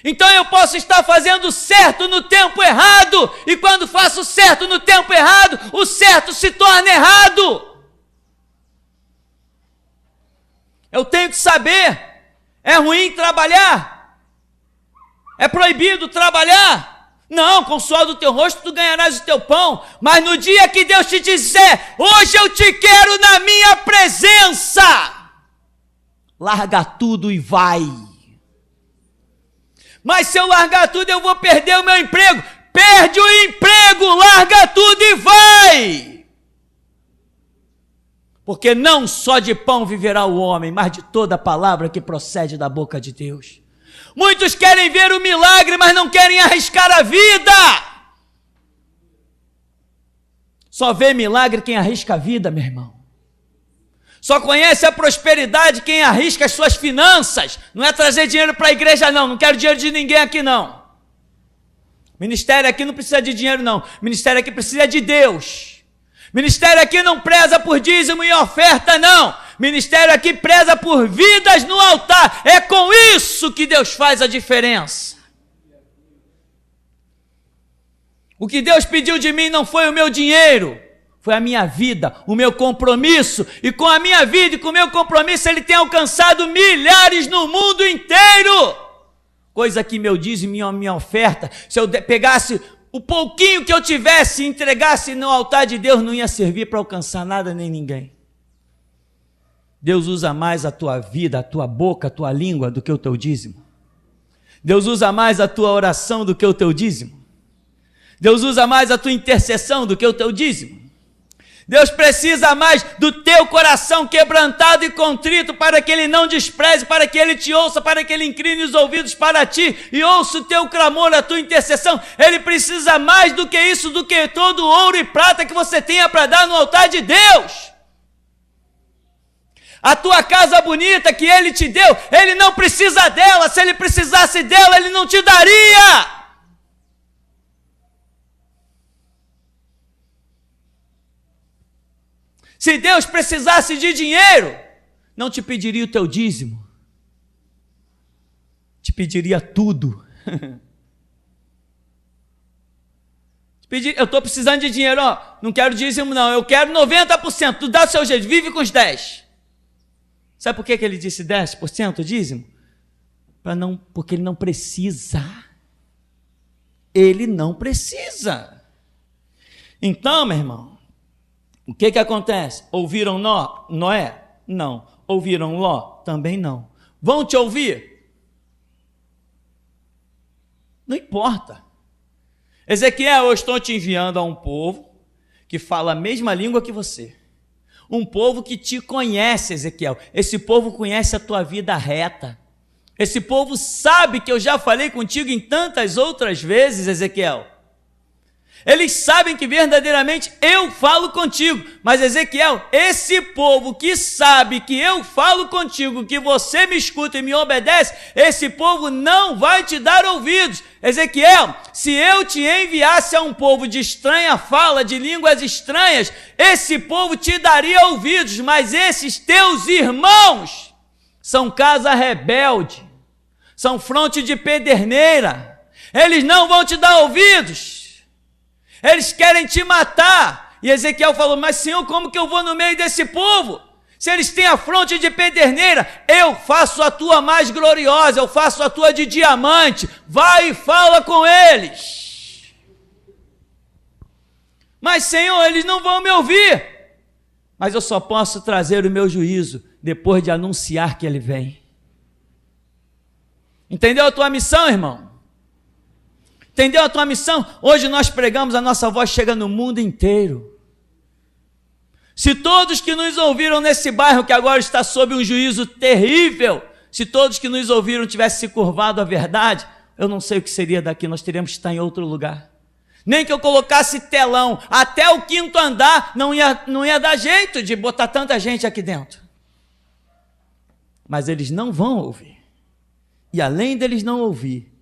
Então eu posso estar fazendo certo no tempo errado, e quando faço certo no tempo errado, o certo se torna errado. Eu tenho que saber, é ruim trabalhar? É proibido trabalhar? Não, com o suor do teu rosto tu ganharás o teu pão, mas no dia que Deus te disser, hoje eu te quero na minha presença, larga tudo e vai. Mas se eu largar tudo eu vou perder o meu emprego. Perde o emprego, larga tudo e vai. Porque não só de pão viverá o homem, mas de toda a palavra que procede da boca de Deus. Muitos querem ver o milagre, mas não querem arriscar a vida. Só vê milagre quem arrisca a vida, meu irmão. Só conhece a prosperidade quem arrisca as suas finanças. Não é trazer dinheiro para a igreja, não. Não quero dinheiro de ninguém aqui, não. Ministério aqui não precisa de dinheiro, não. Ministério aqui precisa de Deus. Ministério aqui não preza por dízimo e oferta, não. Ministério aqui preza por vidas no altar. É com isso que Deus faz a diferença. O que Deus pediu de mim não foi o meu dinheiro, foi a minha vida, o meu compromisso. E com a minha vida e com o meu compromisso, Ele tem alcançado milhares no mundo inteiro. Coisa que meu dízimo e minha oferta, se eu pegasse o pouquinho que eu tivesse e entregasse no altar de Deus, não ia servir para alcançar nada nem ninguém. Deus usa mais a tua vida, a tua boca, a tua língua do que o teu dízimo. Deus usa mais a tua oração do que o teu dízimo. Deus usa mais a tua intercessão do que o teu dízimo. Deus precisa mais do teu coração quebrantado e contrito, para que Ele não despreze, para que Ele te ouça, para que Ele incline os ouvidos para ti e ouça o teu clamor, a tua intercessão. Ele precisa mais do que isso, do que todo o ouro e prata que você tenha para dar no altar de Deus. A tua casa bonita que Ele te deu, Ele não precisa dela. Se Ele precisasse dela, Ele não te daria. Se Deus precisasse de dinheiro, não te pediria o teu dízimo, te pediria tudo. Eu estou precisando de dinheiro, não quero dízimo não, eu quero 90%, tu dá o seu jeito, vive com os 10%. Sabe por que ele disse 10% dízimo? Porque ele não precisa. Ele não precisa. Então, meu irmão, o que acontece? Ouviram Noé? Não. Ouviram Ló? Também não. Vão te ouvir? Não importa. Ezequiel, eu estou te enviando a um povo que fala a mesma língua que você. Um povo que te conhece, Ezequiel. Esse povo conhece a tua vida reta. Esse povo sabe que eu já falei contigo em tantas outras vezes, Ezequiel. Eles sabem que verdadeiramente eu falo contigo. Mas Ezequiel, esse povo que sabe que eu falo contigo, que você me escuta e me obedece, esse povo não vai te dar ouvidos. Ezequiel, se eu te enviasse a um povo de estranha fala, de línguas estranhas, esse povo te daria ouvidos, mas esses teus irmãos são casa rebelde, são fronte de pederneira, eles não vão te dar ouvidos. Eles querem te matar. E Ezequiel falou, mas Senhor, como que eu vou no meio desse povo? Se eles têm a fronte de pederneira, eu faço a tua mais gloriosa, eu faço a tua de diamante. Vai e fala com eles. Mas Senhor, eles não vão me ouvir. Mas eu só posso trazer o meu juízo depois de anunciar que ele vem. Entendeu a tua missão, irmão? Entendeu a tua missão? Hoje nós pregamos, a nossa voz chega no mundo inteiro. Se todos que nos ouviram nesse bairro, que agora está sob um juízo terrível, se todos que nos ouviram tivessem se curvado à verdade, eu não sei o que seria daqui, nós teríamos que estar em outro lugar. Nem que eu colocasse telão até o 5º andar, não ia dar jeito de botar tanta gente aqui dentro. Mas eles não vão ouvir. E além deles não ouvir,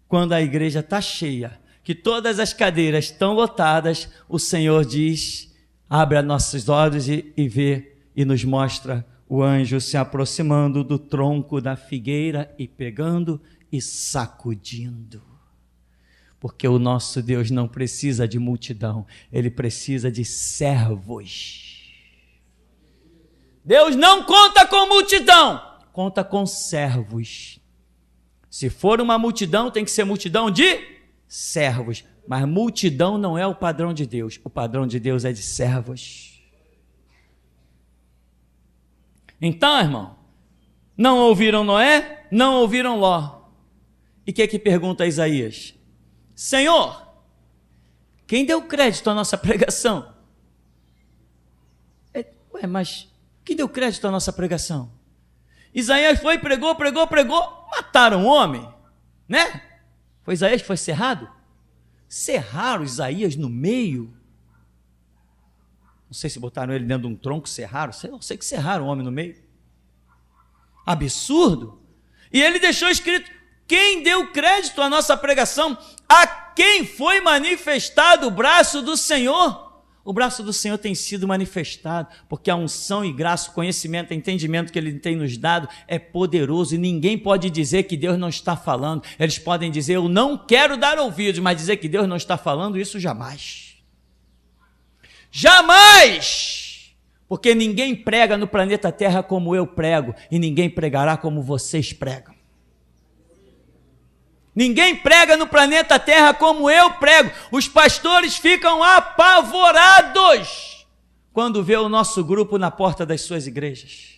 quando a igreja está cheia, que todas as cadeiras estão lotadas, o Senhor diz, abre nossos olhos e vê, e nos mostra o anjo se aproximando do tronco da figueira e pegando e sacudindo. Porque o nosso Deus não precisa de multidão, Ele precisa de servos. Deus não conta com multidão, conta com servos. Se for uma multidão, tem que ser multidão de servos. Mas multidão não é o padrão de Deus. O padrão de Deus é de servos. Então, irmão, não ouviram Noé, não ouviram Ló. E o que pergunta Isaías? Senhor, quem deu crédito à nossa pregação? Mas quem deu crédito à nossa pregação? Isaías foi, pregou, mataram o homem, né? Foi Isaías que foi cerrado? Serraram Isaías no meio. Não sei se botaram ele dentro de um tronco, serraram, sei que serraram o homem no meio. Absurdo. E ele deixou escrito, quem deu crédito à nossa pregação? A quem foi manifestado o braço do Senhor? O braço do Senhor tem sido manifestado, porque a unção e graça, o conhecimento, o entendimento que Ele tem nos dado é poderoso, e ninguém pode dizer que Deus não está falando. Eles podem dizer, eu não quero dar ouvidos, mas dizer que Deus não está falando, isso jamais. Jamais! Porque ninguém prega no planeta Terra como eu prego, e ninguém pregará como vocês pregam. Ninguém prega no planeta Terra como eu prego. Os pastores ficam apavorados quando vê o nosso grupo na porta das suas igrejas.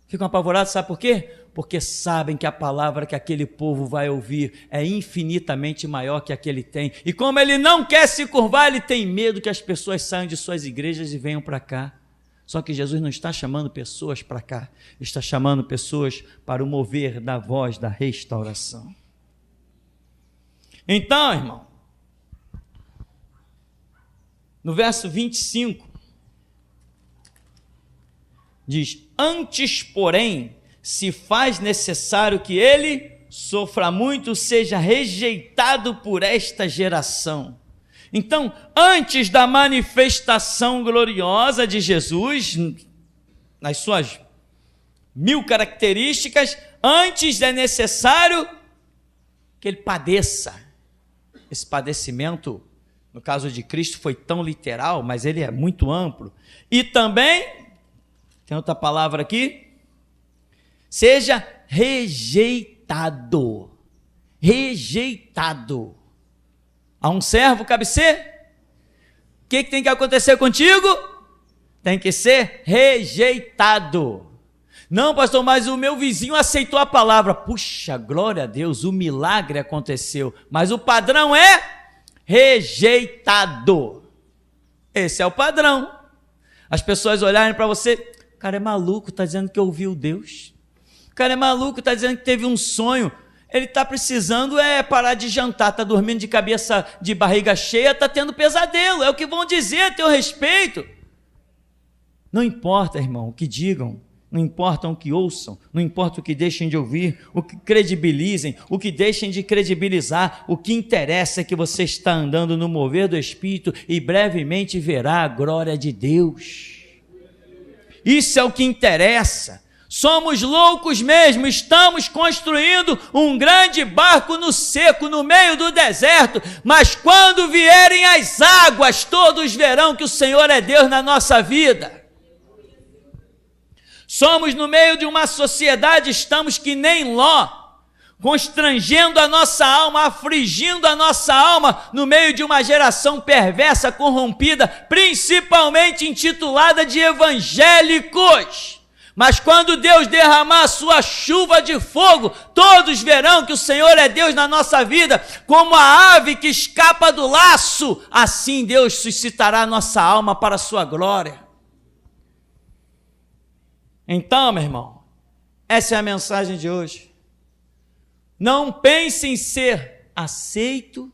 Ficam apavorados, sabe por quê? Porque sabem que a palavra que aquele povo vai ouvir é infinitamente maior que a que ele tem. E como ele não quer se curvar, ele tem medo que as pessoas saiam de suas igrejas e venham para cá. Só que Jesus não está chamando pessoas para cá, está chamando pessoas para o mover da voz da restauração. Então, irmão, no verso 25, diz, antes, porém, se faz necessário que ele sofra muito, seja rejeitado por esta geração. Então, antes da manifestação gloriosa de Jesus, nas suas 1000 características, antes é necessário que ele padeça. Esse padecimento, no caso de Cristo, foi tão literal, mas ele é muito amplo. E também, tem outra palavra aqui, seja rejeitado. Rejeitado. A um servo cabe ser? O que tem que acontecer contigo? Tem que ser rejeitado. Não, pastor, mas o meu vizinho aceitou a palavra. Puxa, glória a Deus, o milagre aconteceu. Mas o padrão é rejeitado. Esse é o padrão. As pessoas olharem para você, o cara é maluco, está dizendo que ouviu Deus. O cara é maluco, está dizendo que teve um sonho. Ele está precisando parar de jantar, está dormindo de cabeça, de barriga cheia, está tendo pesadelo, é o que vão dizer a teu respeito. Não importa, irmão, o que digam, não importa o que ouçam, não importa o que deixem de ouvir, o que credibilizem, o que deixem de credibilizar, o que interessa é que você está andando no mover do Espírito e brevemente verá a glória de Deus. Isso é o que interessa. Somos loucos mesmo, estamos construindo um grande barco no seco, no meio do deserto, mas quando vierem as águas, todos verão que o Senhor é Deus na nossa vida. Somos no meio de uma sociedade, estamos que nem Ló, constrangendo a nossa alma, afligindo a nossa alma, no meio de uma geração perversa, corrompida, principalmente intitulada de evangélicos. Mas quando Deus derramar a sua chuva de fogo, todos verão que o Senhor é Deus na nossa vida, como a ave que escapa do laço, assim Deus suscitará a nossa alma para a sua glória. Então, meu irmão, essa é a mensagem de hoje. Não pense em ser aceito,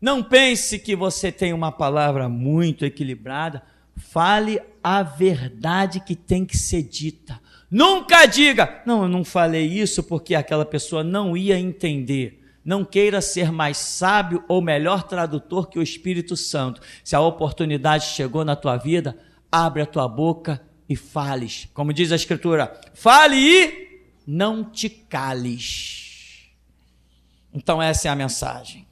não pense que você tem uma palavra muito equilibrada, fale a verdade que tem que ser dita. Nunca diga, não, eu não falei isso porque aquela pessoa não ia entender. Não queira ser mais sábio ou melhor tradutor que o Espírito Santo. Se a oportunidade chegou na tua vida, abre a tua boca e fales. Como diz a Escritura, fale e não te cales. Então essa é a mensagem.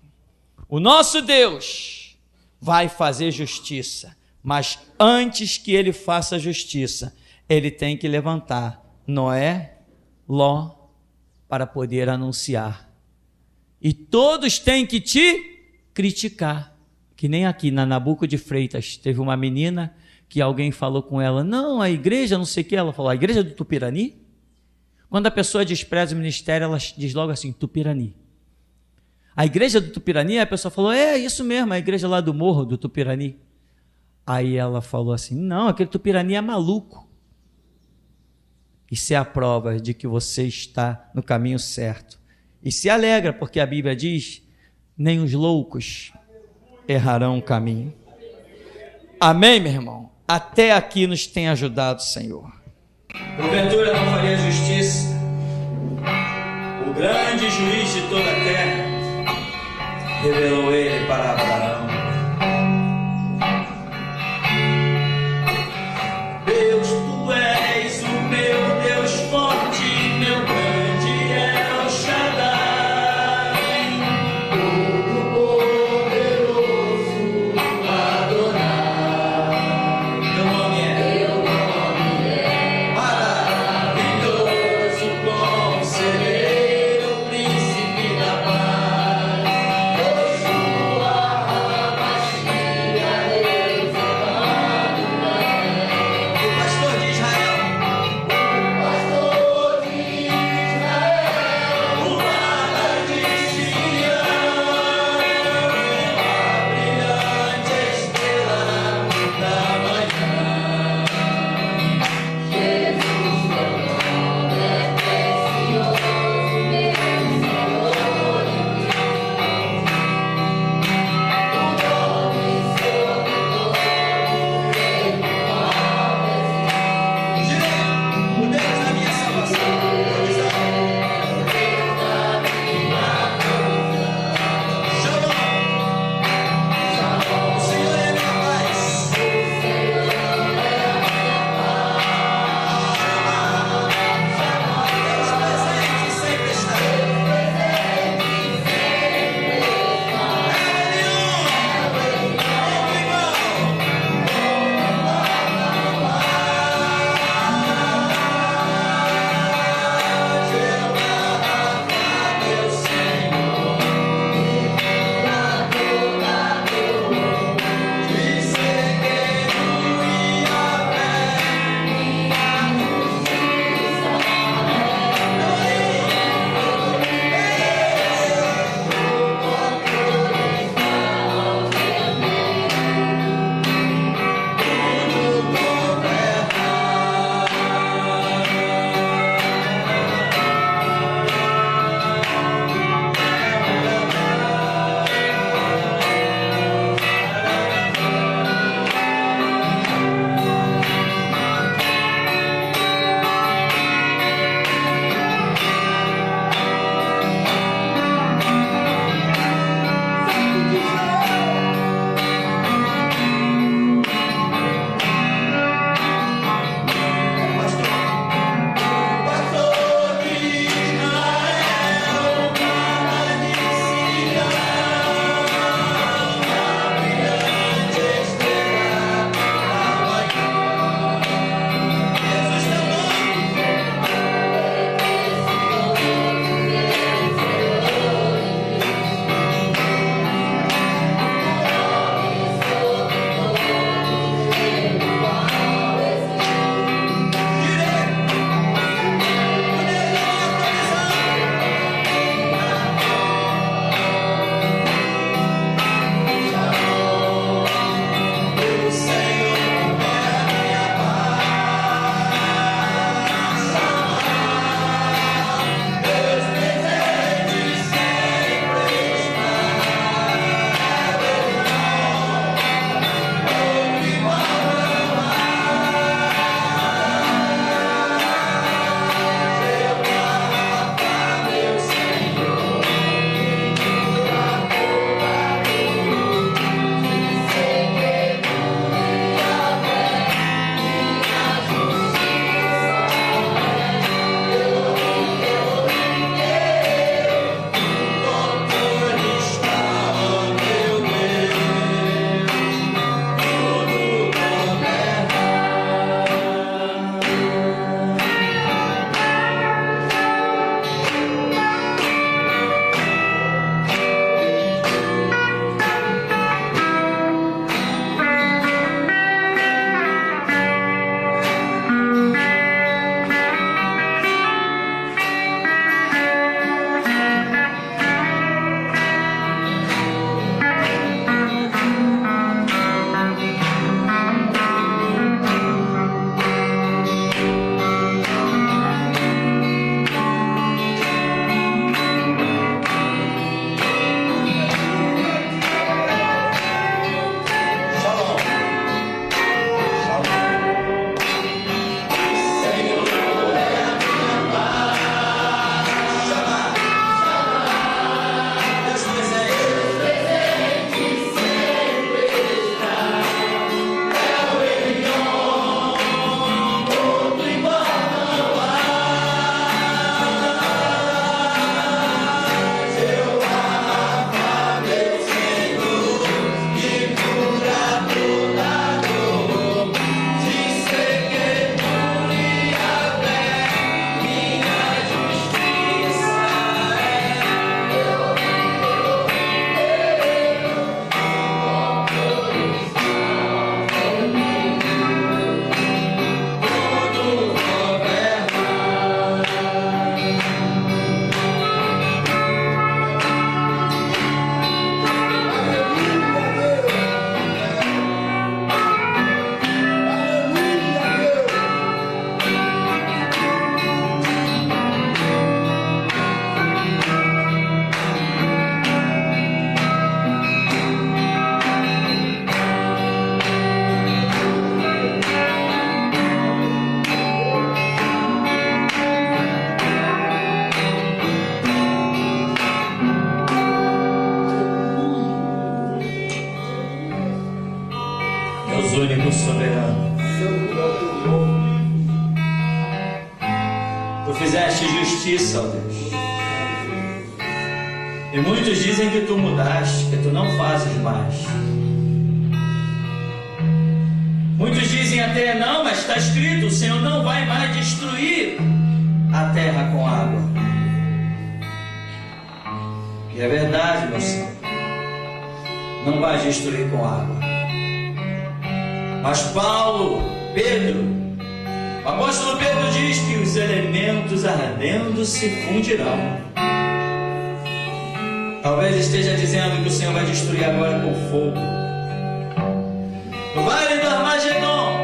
O nosso Deus vai fazer justiça. Mas antes que ele faça justiça, ele tem que levantar Noé, Ló, para poder anunciar. E todos têm que te criticar. Que nem aqui na Nabuco de Freitas, teve uma menina que alguém falou com ela, não, a igreja não sei o que, ela falou, a igreja do Tupirani? Quando a pessoa despreza o ministério, ela diz logo assim, Tupirani. A igreja do Tupirani, a pessoa falou, é isso mesmo, a igreja lá do morro do Tupirani. Aí ela falou assim, não, aquele Tupirani é maluco. Isso é a prova de que você está no caminho certo. E se alegra, porque a Bíblia diz, nem os loucos errarão o caminho. Amém, meu irmão? Até aqui nos tem ajudado, Senhor. Porventura não faria justiça o grande juiz de toda a terra, revelou ele para Abraão. fizeste justiça, ó Deus. E muitos dizem que tu mudaste, que tu não fazes mais. Muitos dizem até, não, mas está escrito, o Senhor não vai mais destruir a terra com água. E é verdade, meu Senhor, não vai destruir com água. Mas Pedro, o apóstolo Pedro diz que os elementos ardendo se fundirão. Talvez esteja dizendo que o Senhor vai destruir agora com fogo. No vale do Armagedon,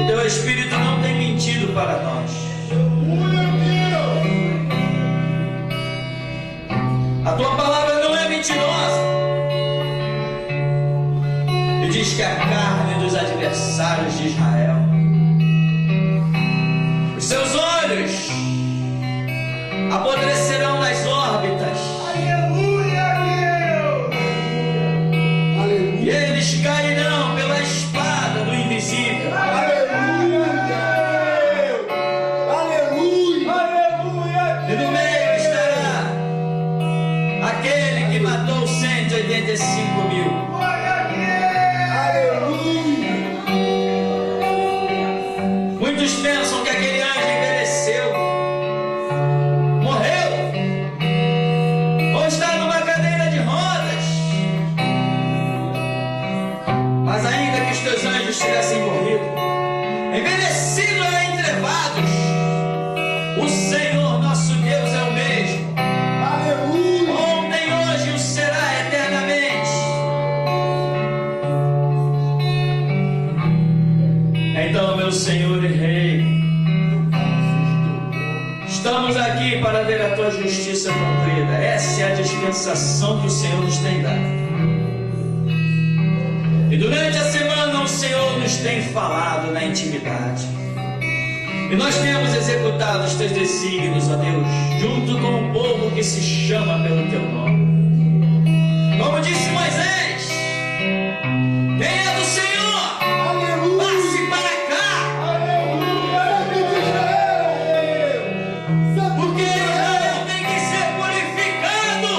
o teu Espírito não tem mentido para nós. A tua palavra não é mentirosa. E diz que a carne dos adversários de Israel, os seus olhos apodrecerão nas órbitas. E eles cairão pela espada do invisível. E no meio estará aquele que matou 185 mil. Muitos pensam que aquele anjo envelheceu, morreu, ou está numa cadeira de rodas. Mas ainda que os teus anjos tivessem morrido, envelhecido ou entrevados, o Senhor nosso Deus é o mesmo. Ontem, hoje e o será eternamente. Então, meu Senhor e Rei, estamos aqui para ver a tua justiça cumprida. Essa é a dispensação que o Senhor nos tem dado. E durante a semana o Senhor nos tem falado na intimidade. E nós temos executado os teus desígnios, ó Deus, junto com o povo que se chama pelo teu nome. Como disse Moisés, quem é do Senhor, passe para cá. Porque Israel tem que ser purificado.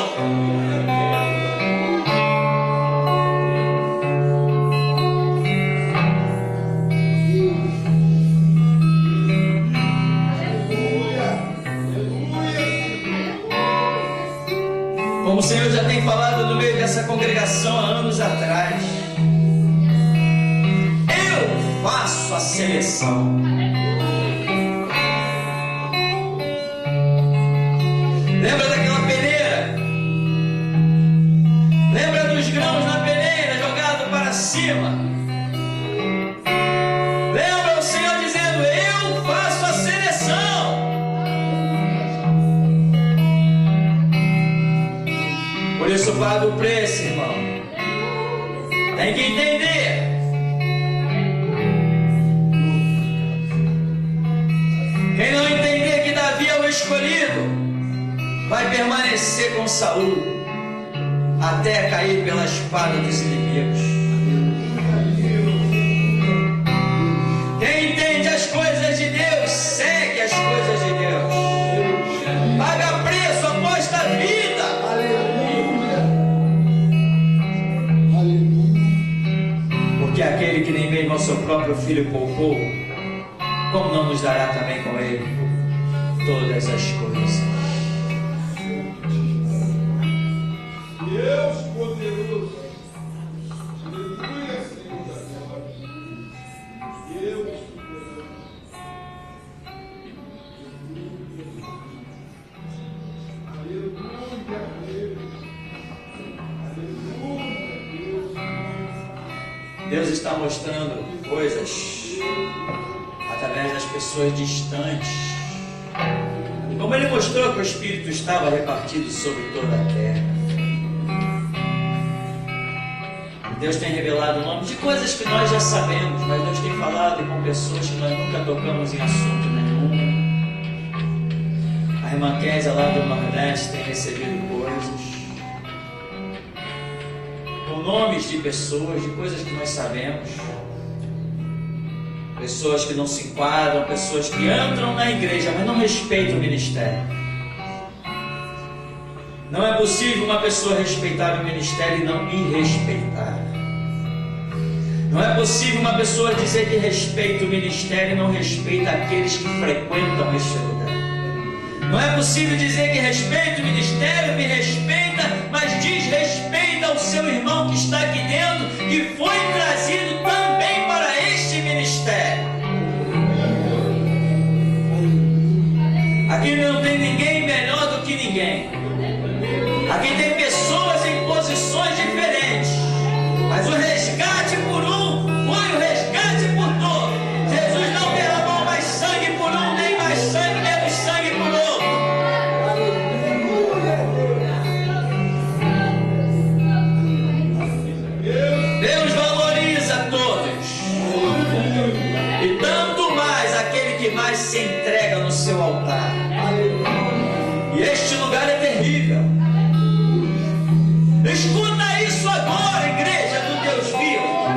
Como o Senhor já tem falado no meio dessa congregação há anos atrás, eu faço a seleção. Lembra daquela peneira? Lembra dos grãos na peneira jogado para cima? Lembra o Senhor dizendo, eu faço a seleção. Por isso paga o preço, irmão. Tem que entender. Quem não entender que Davi é o escolhido, vai permanecer com Saul até cair pela espada dos inimigos. Quem entende as coisas de Deus, segue as coisas de Deus. Paga preço após a vida. Porque aquele que nem mesmo ao seu próprio filho poupou, como não nos dará também com ele todas as coisas? Deus poderoso. Aleluia, Senhor da glória. Deus poderoso. Aleluia, Deus. Deus está mostrando coisas através das pessoas distantes. Como Ele mostrou que o Espírito estava repartido sobre toda a terra. Deus tem revelado o nome de coisas que nós já sabemos, mas Deus tem falado com pessoas que nós nunca tocamos em assunto nenhum. A irmã Kézia lá do Nordeste tem recebido coisas com nomes de pessoas, de coisas que nós sabemos. Pessoas que não se enquadram, pessoas que entram na igreja, mas não respeitam o ministério. Não é possível uma pessoa respeitar o ministério e não me respeitar. Não é possível uma pessoa dizer que respeita o ministério e não respeita aqueles que frequentam este lugar. Não é possível dizer que respeita o ministério, me respeita, mas desrespeita o seu irmão que está aqui dentro, que foi trazido também para este ministério. Aqui não tem ninguém melhor do que ninguém. Aqui tem pessoas em posições diferentes, mas o resgate por um foi o resgate por todos. Jesus não derramou mais sangue por um, nem mais sangue, menos sangue por outro. Deus valoriza todos, e tanto mais aquele que mais se entrega no seu altar. E este lugar é terrível. Escuta isso agora, igreja do Deus vivo.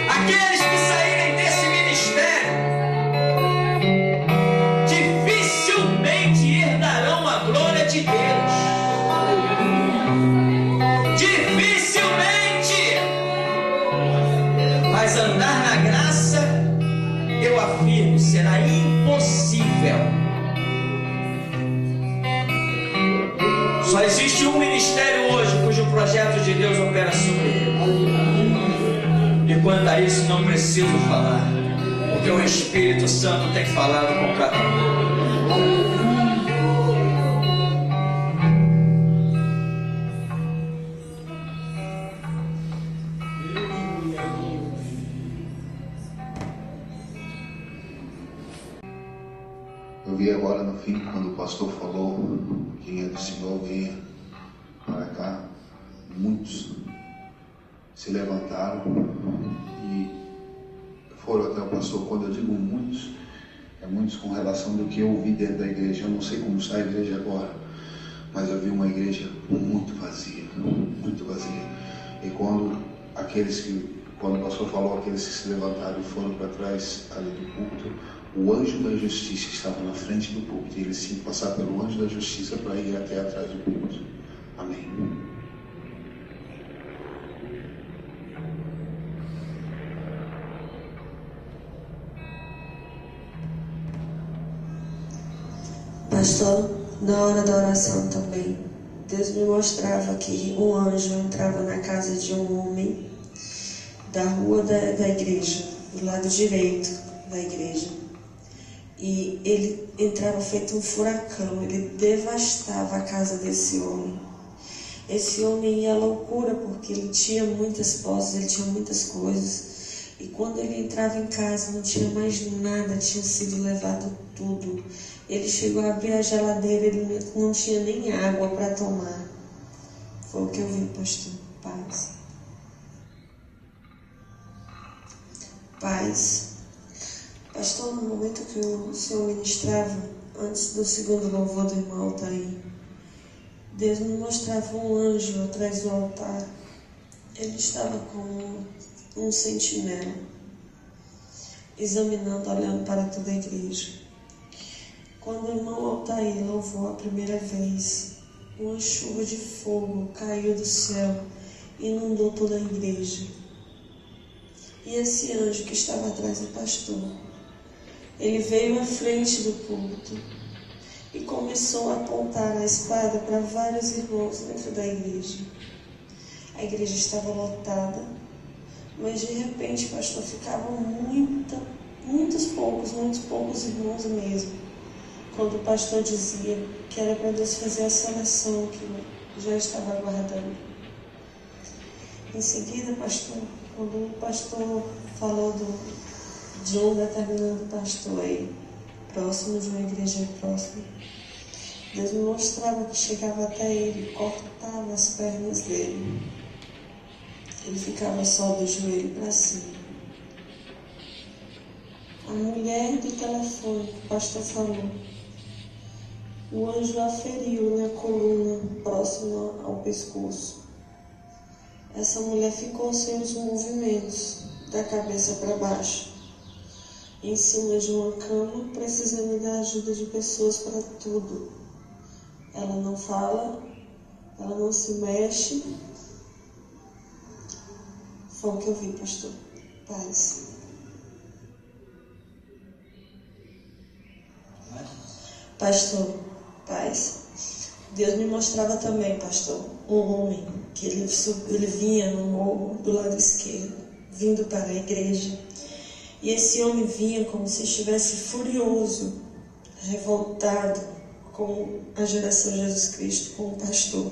Aqueles que saírem desse ministério dificilmente herdarão a glória de Deus. Dificilmente. Mas andar na graça, eu afirmo, será impossível. Só existe um ministério hoje cujo projeto de Deus opera sobre ele. E quanto a isso não preciso falar, porque o Espírito Santo tem falado com cada um. Eu vi agora no fim, quando o pastor falou que do Senhor vinha para cá, muitos se levantaram e foram até o pastor. Quando eu digo muitos, é muitos com relação do que eu ouvi dentro da igreja. Eu não sei como está a igreja agora, mas eu vi uma igreja muito vazia, muito vazia. E quando o pastor falou, aqueles que se levantaram e foram para trás ali do púlpito, o anjo da justiça estava na frente do púlpito, e eles tinham que passar pelo anjo da justiça para ir até atrás do púlpito. Amém. Pastor, na hora da oração também, Deus me mostrava que um anjo entrava na casa de um homem da rua da igreja, do lado direito da igreja. E ele entrava feito um furacão, ele devastava a casa desse homem. Esse homem ia à loucura porque ele tinha muitas posses, ele tinha muitas coisas. E quando ele entrava em casa não tinha mais nada, tinha sido levado tudo. Ele chegou a abrir a geladeira, ele não tinha nem água para tomar. Foi o que eu vi, pastor. Paz. Paz. Pastor, no momento que o Senhor ministrava, antes do segundo louvor do irmão Altair, Deus me mostrava um anjo atrás do altar. Ele estava com um sentinela, examinando, olhando para toda a igreja. Quando o irmão Altair louvou a primeira vez, uma chuva de fogo caiu do céu e inundou toda a igreja. E esse anjo que estava atrás do pastor, ele veio à frente do púlpito e começou a apontar a espada para vários irmãos dentro da igreja. A igreja estava lotada, mas de repente, pastor, ficavam muitos poucos irmãos mesmo. Quando o pastor dizia que era para Deus fazer a seleção que já estava aguardando. Em seguida, pastor, quando o pastor falou de um determinado pastor aí, próximo de uma igreja próxima, Deus me mostrava que chegava até ele, cortava as pernas dele. Ele ficava só do joelho para cima. A mulher do telefone que o pastor falou, o anjo a feriu na coluna próxima ao pescoço. Essa mulher ficou sem os movimentos da cabeça para baixo. em cima de uma cama, precisando da ajuda de pessoas para tudo. Ela não fala, ela não se mexe. Foi o que eu vi, pastor. Paz. Pastor, paz. Deus me mostrava também, pastor, um homem que ele vinha no morro do lado esquerdo, vindo para a igreja. E esse homem vinha como se estivesse furioso, revoltado com a geração de Jesus Cristo, com o pastor.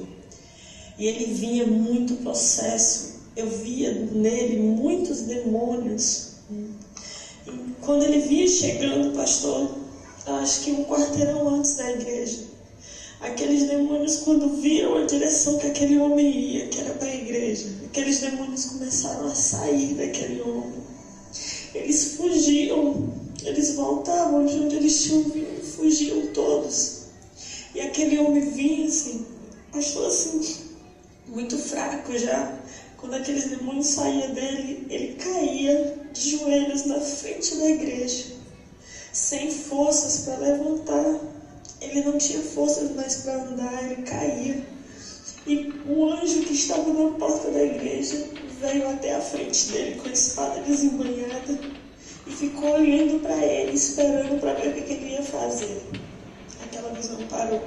E ele vinha muito possesso. Eu via nele muitos demônios. E quando ele vinha chegando, pastor, acho que um quarteirão antes da igreja, aqueles demônios, quando viram a direção que aquele homem ia, que era para a igreja, aqueles demônios começaram a sair daquele homem. Eles fugiam, eles voltavam de onde eles tinham vindo, fugiam todos. E aquele homem vinha assim, pastor, assim, muito fraco já. Quando aqueles demônios saíam dele, ele caía de joelhos na frente da igreja, sem forças para levantar. Ele não tinha forças mais para andar, ele caía. E o anjo que estava na porta da igreja veio até a frente dele com a espada desembanhada e ficou olhando para ele, esperando para ver o que ele ia fazer. Aquela visão parou.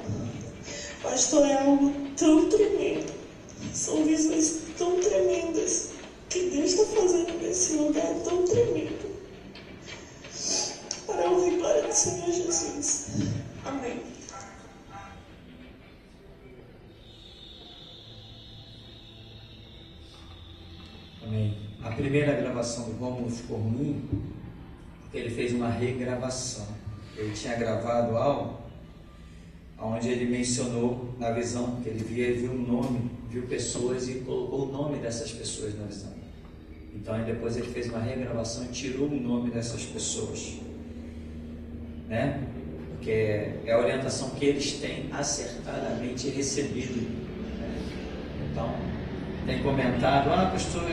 Pastor, é algo tão tremendo. São visões tão tremendas que Deus está fazendo nesse lugar tão tremendo. Para a honra e glória do Senhor Jesus. Amém. Amém. A primeira gravação do Rômulo ficou ruim, porque ele fez uma regravação. Ele tinha gravado algo onde ele mencionou na visão que ele viu o nome, viu pessoas e colocou o nome dessas pessoas na visão. Então aí depois ele fez uma regravação e tirou o nome dessas pessoas, né? Porque é a orientação que eles têm acertadamente recebido, né? Então tem comentado, pastor,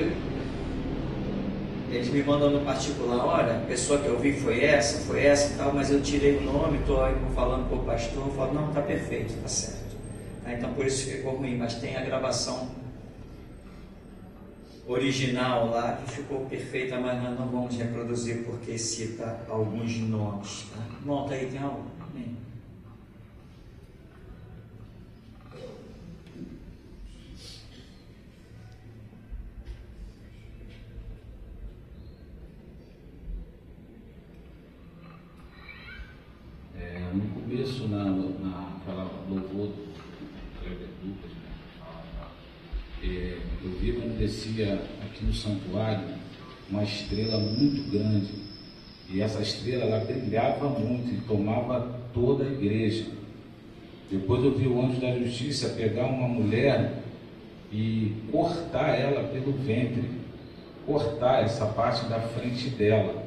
eles me mandam no particular, olha, a pessoa que eu vi foi essa e tal, mas eu tirei o nome, estou aí falando com o pastor, eu falo, não, está perfeito, está certo. Então por isso ficou ruim, mas tem a gravação original lá que ficou perfeita, mas nós não vamos reproduzir porque cita alguns nomes. Tá? Monta aí, tem algo? Amém. No começo, naquela louvor do Kleber Lucas, eu vi quando descia aqui no santuário uma estrela muito grande, e essa estrela ela brilhava muito e tomava toda a igreja. Depois eu vi o anjo da justiça pegar uma mulher e cortar ela pelo ventre, cortar essa parte da frente dela.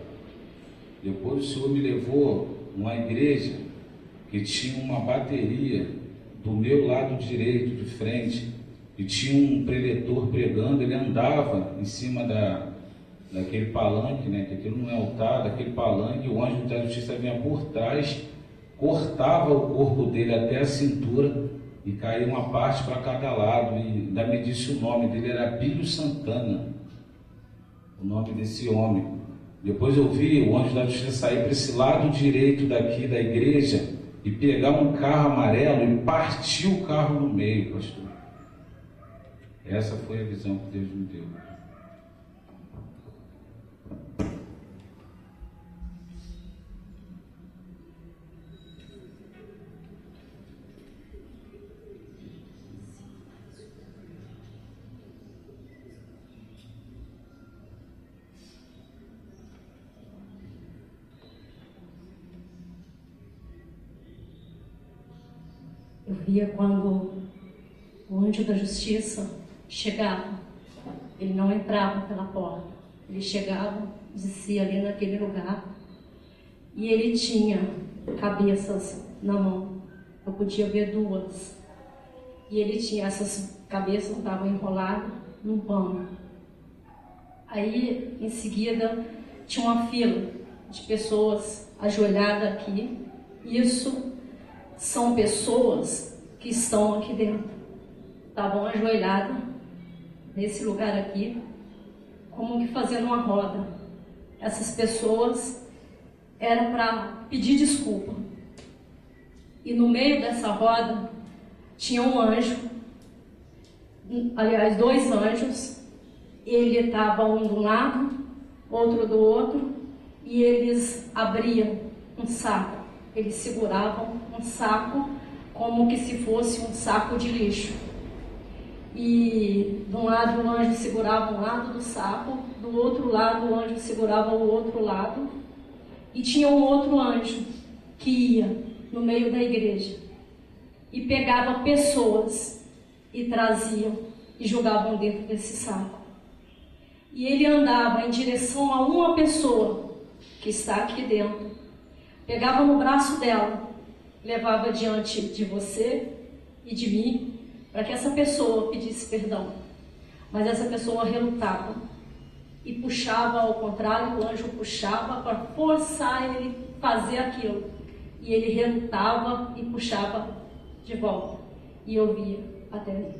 Depois o Senhor me levou numa igreja que tinha uma bateria do meu lado direito, de frente, e tinha um preletor pregando. Ele andava em cima daquele palanque, né, que aquilo não é altar, daquele palanque. O anjo da justiça vinha por trás, cortava o corpo dele até a cintura e caía uma parte para cada lado. E ainda me disse o nome dele, era Bílio Santana, o nome desse homem. Depois eu vi o anjo da justiça sair para esse lado direito daqui da igreja e pegar um carro amarelo e partir o carro no meio, pastor. Essa foi a visão que Deus me deu. Eu via quando o anjo da justiça chegava, ele não entrava pela porta, ele chegava, descia ali naquele lugar e ele tinha cabeças na mão. Eu podia ver duas e ele tinha essas cabeças, estavam enroladas num pano. Aí em seguida tinha uma fila de pessoas ajoelhadas aqui. Isso são pessoas que estão aqui dentro. Estavam ajoelhadas nesse lugar aqui, como que fazendo uma roda. Essas pessoas eram para pedir desculpa. E no meio dessa roda tinha um anjo, aliás, 2 anjos. Ele estava um de um lado, outro do outro, e eles abriam um saco. Eles seguravam um saco como que se fosse um saco de lixo. E de um lado o anjo segurava um lado do saco, do outro lado o anjo segurava o outro lado. E tinha um outro anjo que ia no meio da igreja e pegava pessoas e traziam e jogavam dentro desse saco. E ele andava em direção a uma pessoa que está aqui dentro, pegava no braço dela, levava diante de você e de mim, para que essa pessoa pedisse perdão. Mas essa pessoa relutava e puxava ao contrário, o anjo puxava para forçar ele a fazer aquilo. E ele relutava e puxava de volta. E eu via até ali.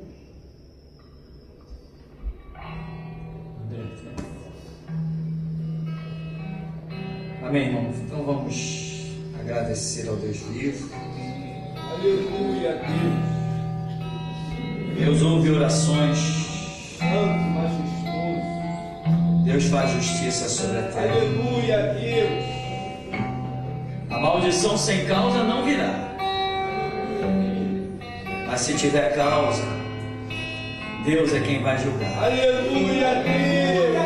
Amém, irmãos? Então vamos agradecer ao Deus vivo. Aleluia, Deus. Deus ouve orações. Santo, majestoso. Deus faz justiça sobre a terra. Aleluia, Deus. A maldição sem causa não virá. Mas se tiver causa, Deus é quem vai julgar. Aleluia, Deus.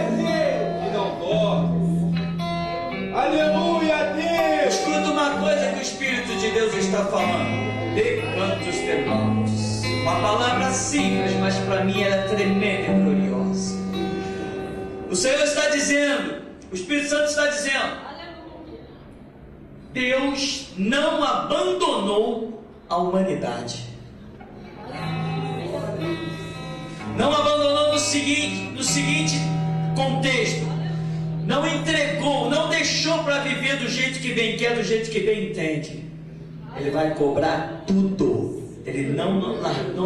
Que não dorme. Aleluia, Deus. Escuta uma coisa que o Espírito de Deus está falando. De cantos temantes. Uma palavra simples, mas para mim ela é tremenda e gloriosa. O Senhor está dizendo, o Espírito Santo está dizendo, Deus não abandonou a humanidade. Não abandonou no seguinte contexto. Não entregou, não deixou para viver do jeito que bem quer, do jeito que bem entende. Ele vai cobrar tudo. Ele não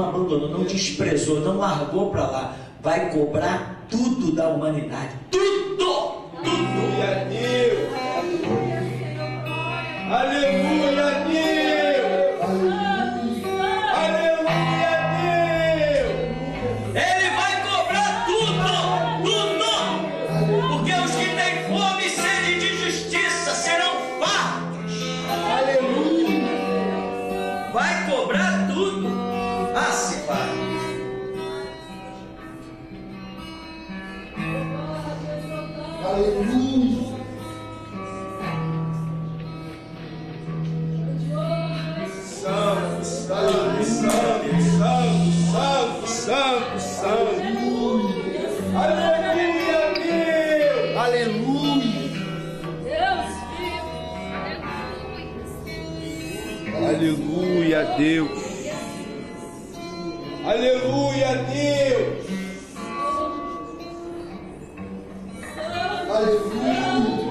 abandonou, não desprezou, não largou para lá. Vai cobrar tudo da humanidade. Tudo! Aleluia, Deus. Aleluia, Deus. Aleluia, Deus. Ele vai cobrar tudo! Tudo! Porque os que têm fome e sede de justiça serão fartos. Aleluia. Vai cobrar tudo. Ah, se vai. Aleluia. Santo, santo, santo, santo, santo, santo. Aleluia, Deus. Aleluia. Aleluia, Deus. Aleluia, Deus. Aleluia.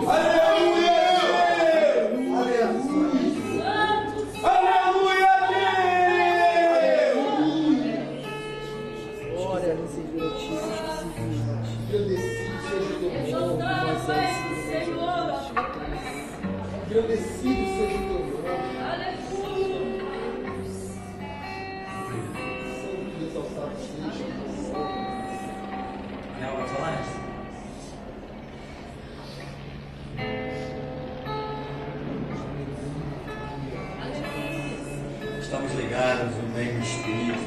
Aleluia, Deus. Aleluia, Deus. Glória a Deus, agradecido seja o teu nome, agradecido seja o teu nome. Santo e exaltado seja o teu nome. Não vai falar? Estamos ligados no mesmo Espírito.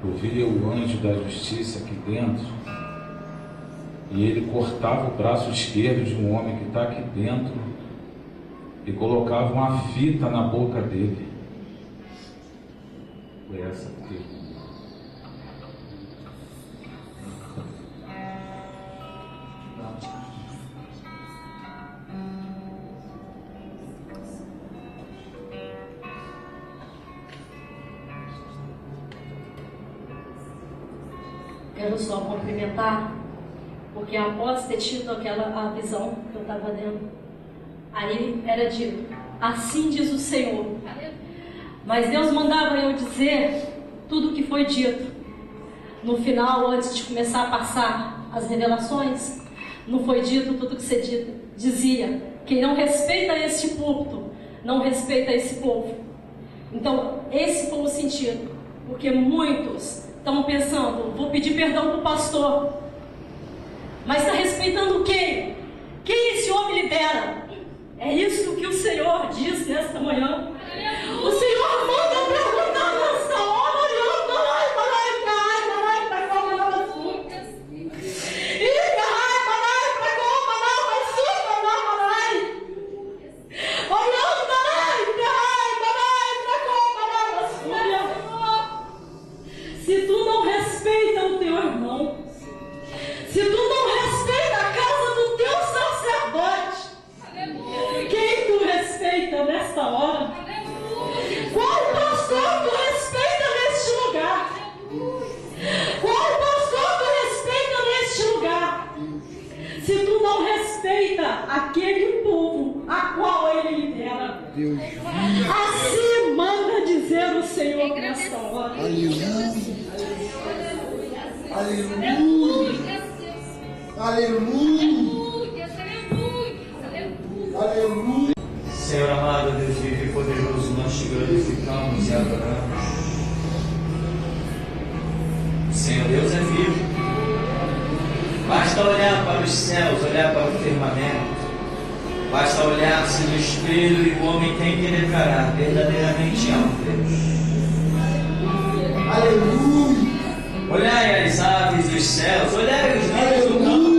Eu via o anjo da justiça aqui dentro e ele cortava o braço esquerdo de um homem que está aqui dentro e colocava uma fita na boca dele. Foi essa aqui. quero só cumprimentar, porque após ter tido a visão que eu estava dando, aí era dito, assim diz o Senhor. Mas Deus mandava eu dizer tudo o que foi dito. No final, antes de começar a passar as revelações, não foi dito tudo o que você dizia. Quem não respeita este púlpito, não respeita esse povo. Então, esse foi o sentido. Porque muitos estão pensando, vou pedir perdão para o pastor. Mas está respeitando quem? Quem esse homem lidera? É isso que o Senhor diz nesta manhã. O Senhor manda perguntar nesta hora. Se tu não respeita o teu irmão, se tu não respeita a casa do teu sacerdote, quem tu respeita nesta hora? Qual pastor tu respeita neste lugar? Qual pastor tu respeita neste lugar? Se tu não respeita aquele povo a qual ele lidera, assim manda dizer o Senhor nesta hora. Aleluia. Aleluia. Aleluia. Aleluia. Senhor amado, Deus vivo e poderoso, nós te glorificamos e adoramos. Senhor Deus é vivo. Basta olhar para os céus, olhar para o firmamento. Basta olhar-se no espelho e o homem tem que declarar: verdadeiramente há um Deus. Aleluia. Olhai as aves dos céus, olhai os lírios do campo.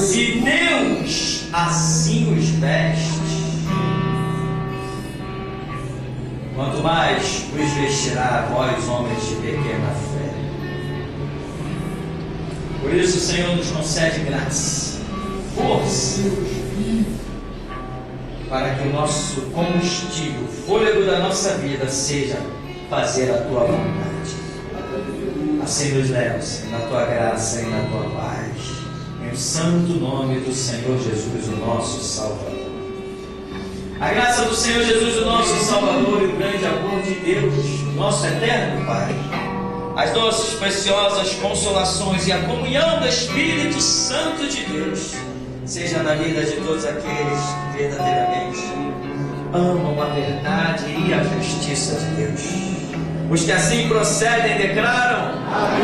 Se Deus assim os veste, quanto mais os vestirá vós, homens de pequena fé. Por isso o Senhor nos concede graça, força, para que o nosso combustível, o fôlego da nossa vida seja fazer a tua vontade. Assim nos leva, Senhor, na tua graça e na tua paz. Em santo nome do Senhor Jesus, o nosso Salvador. A graça do Senhor Jesus, o nosso Salvador, e o grande amor de Deus, nosso eterno Pai, as doces, preciosas consolações e a comunhão do Espírito Santo de Deus, seja na vida de todos aqueles que verdadeiramente amam a verdade e a justiça de Deus. Os que assim procedem declaram: Amém.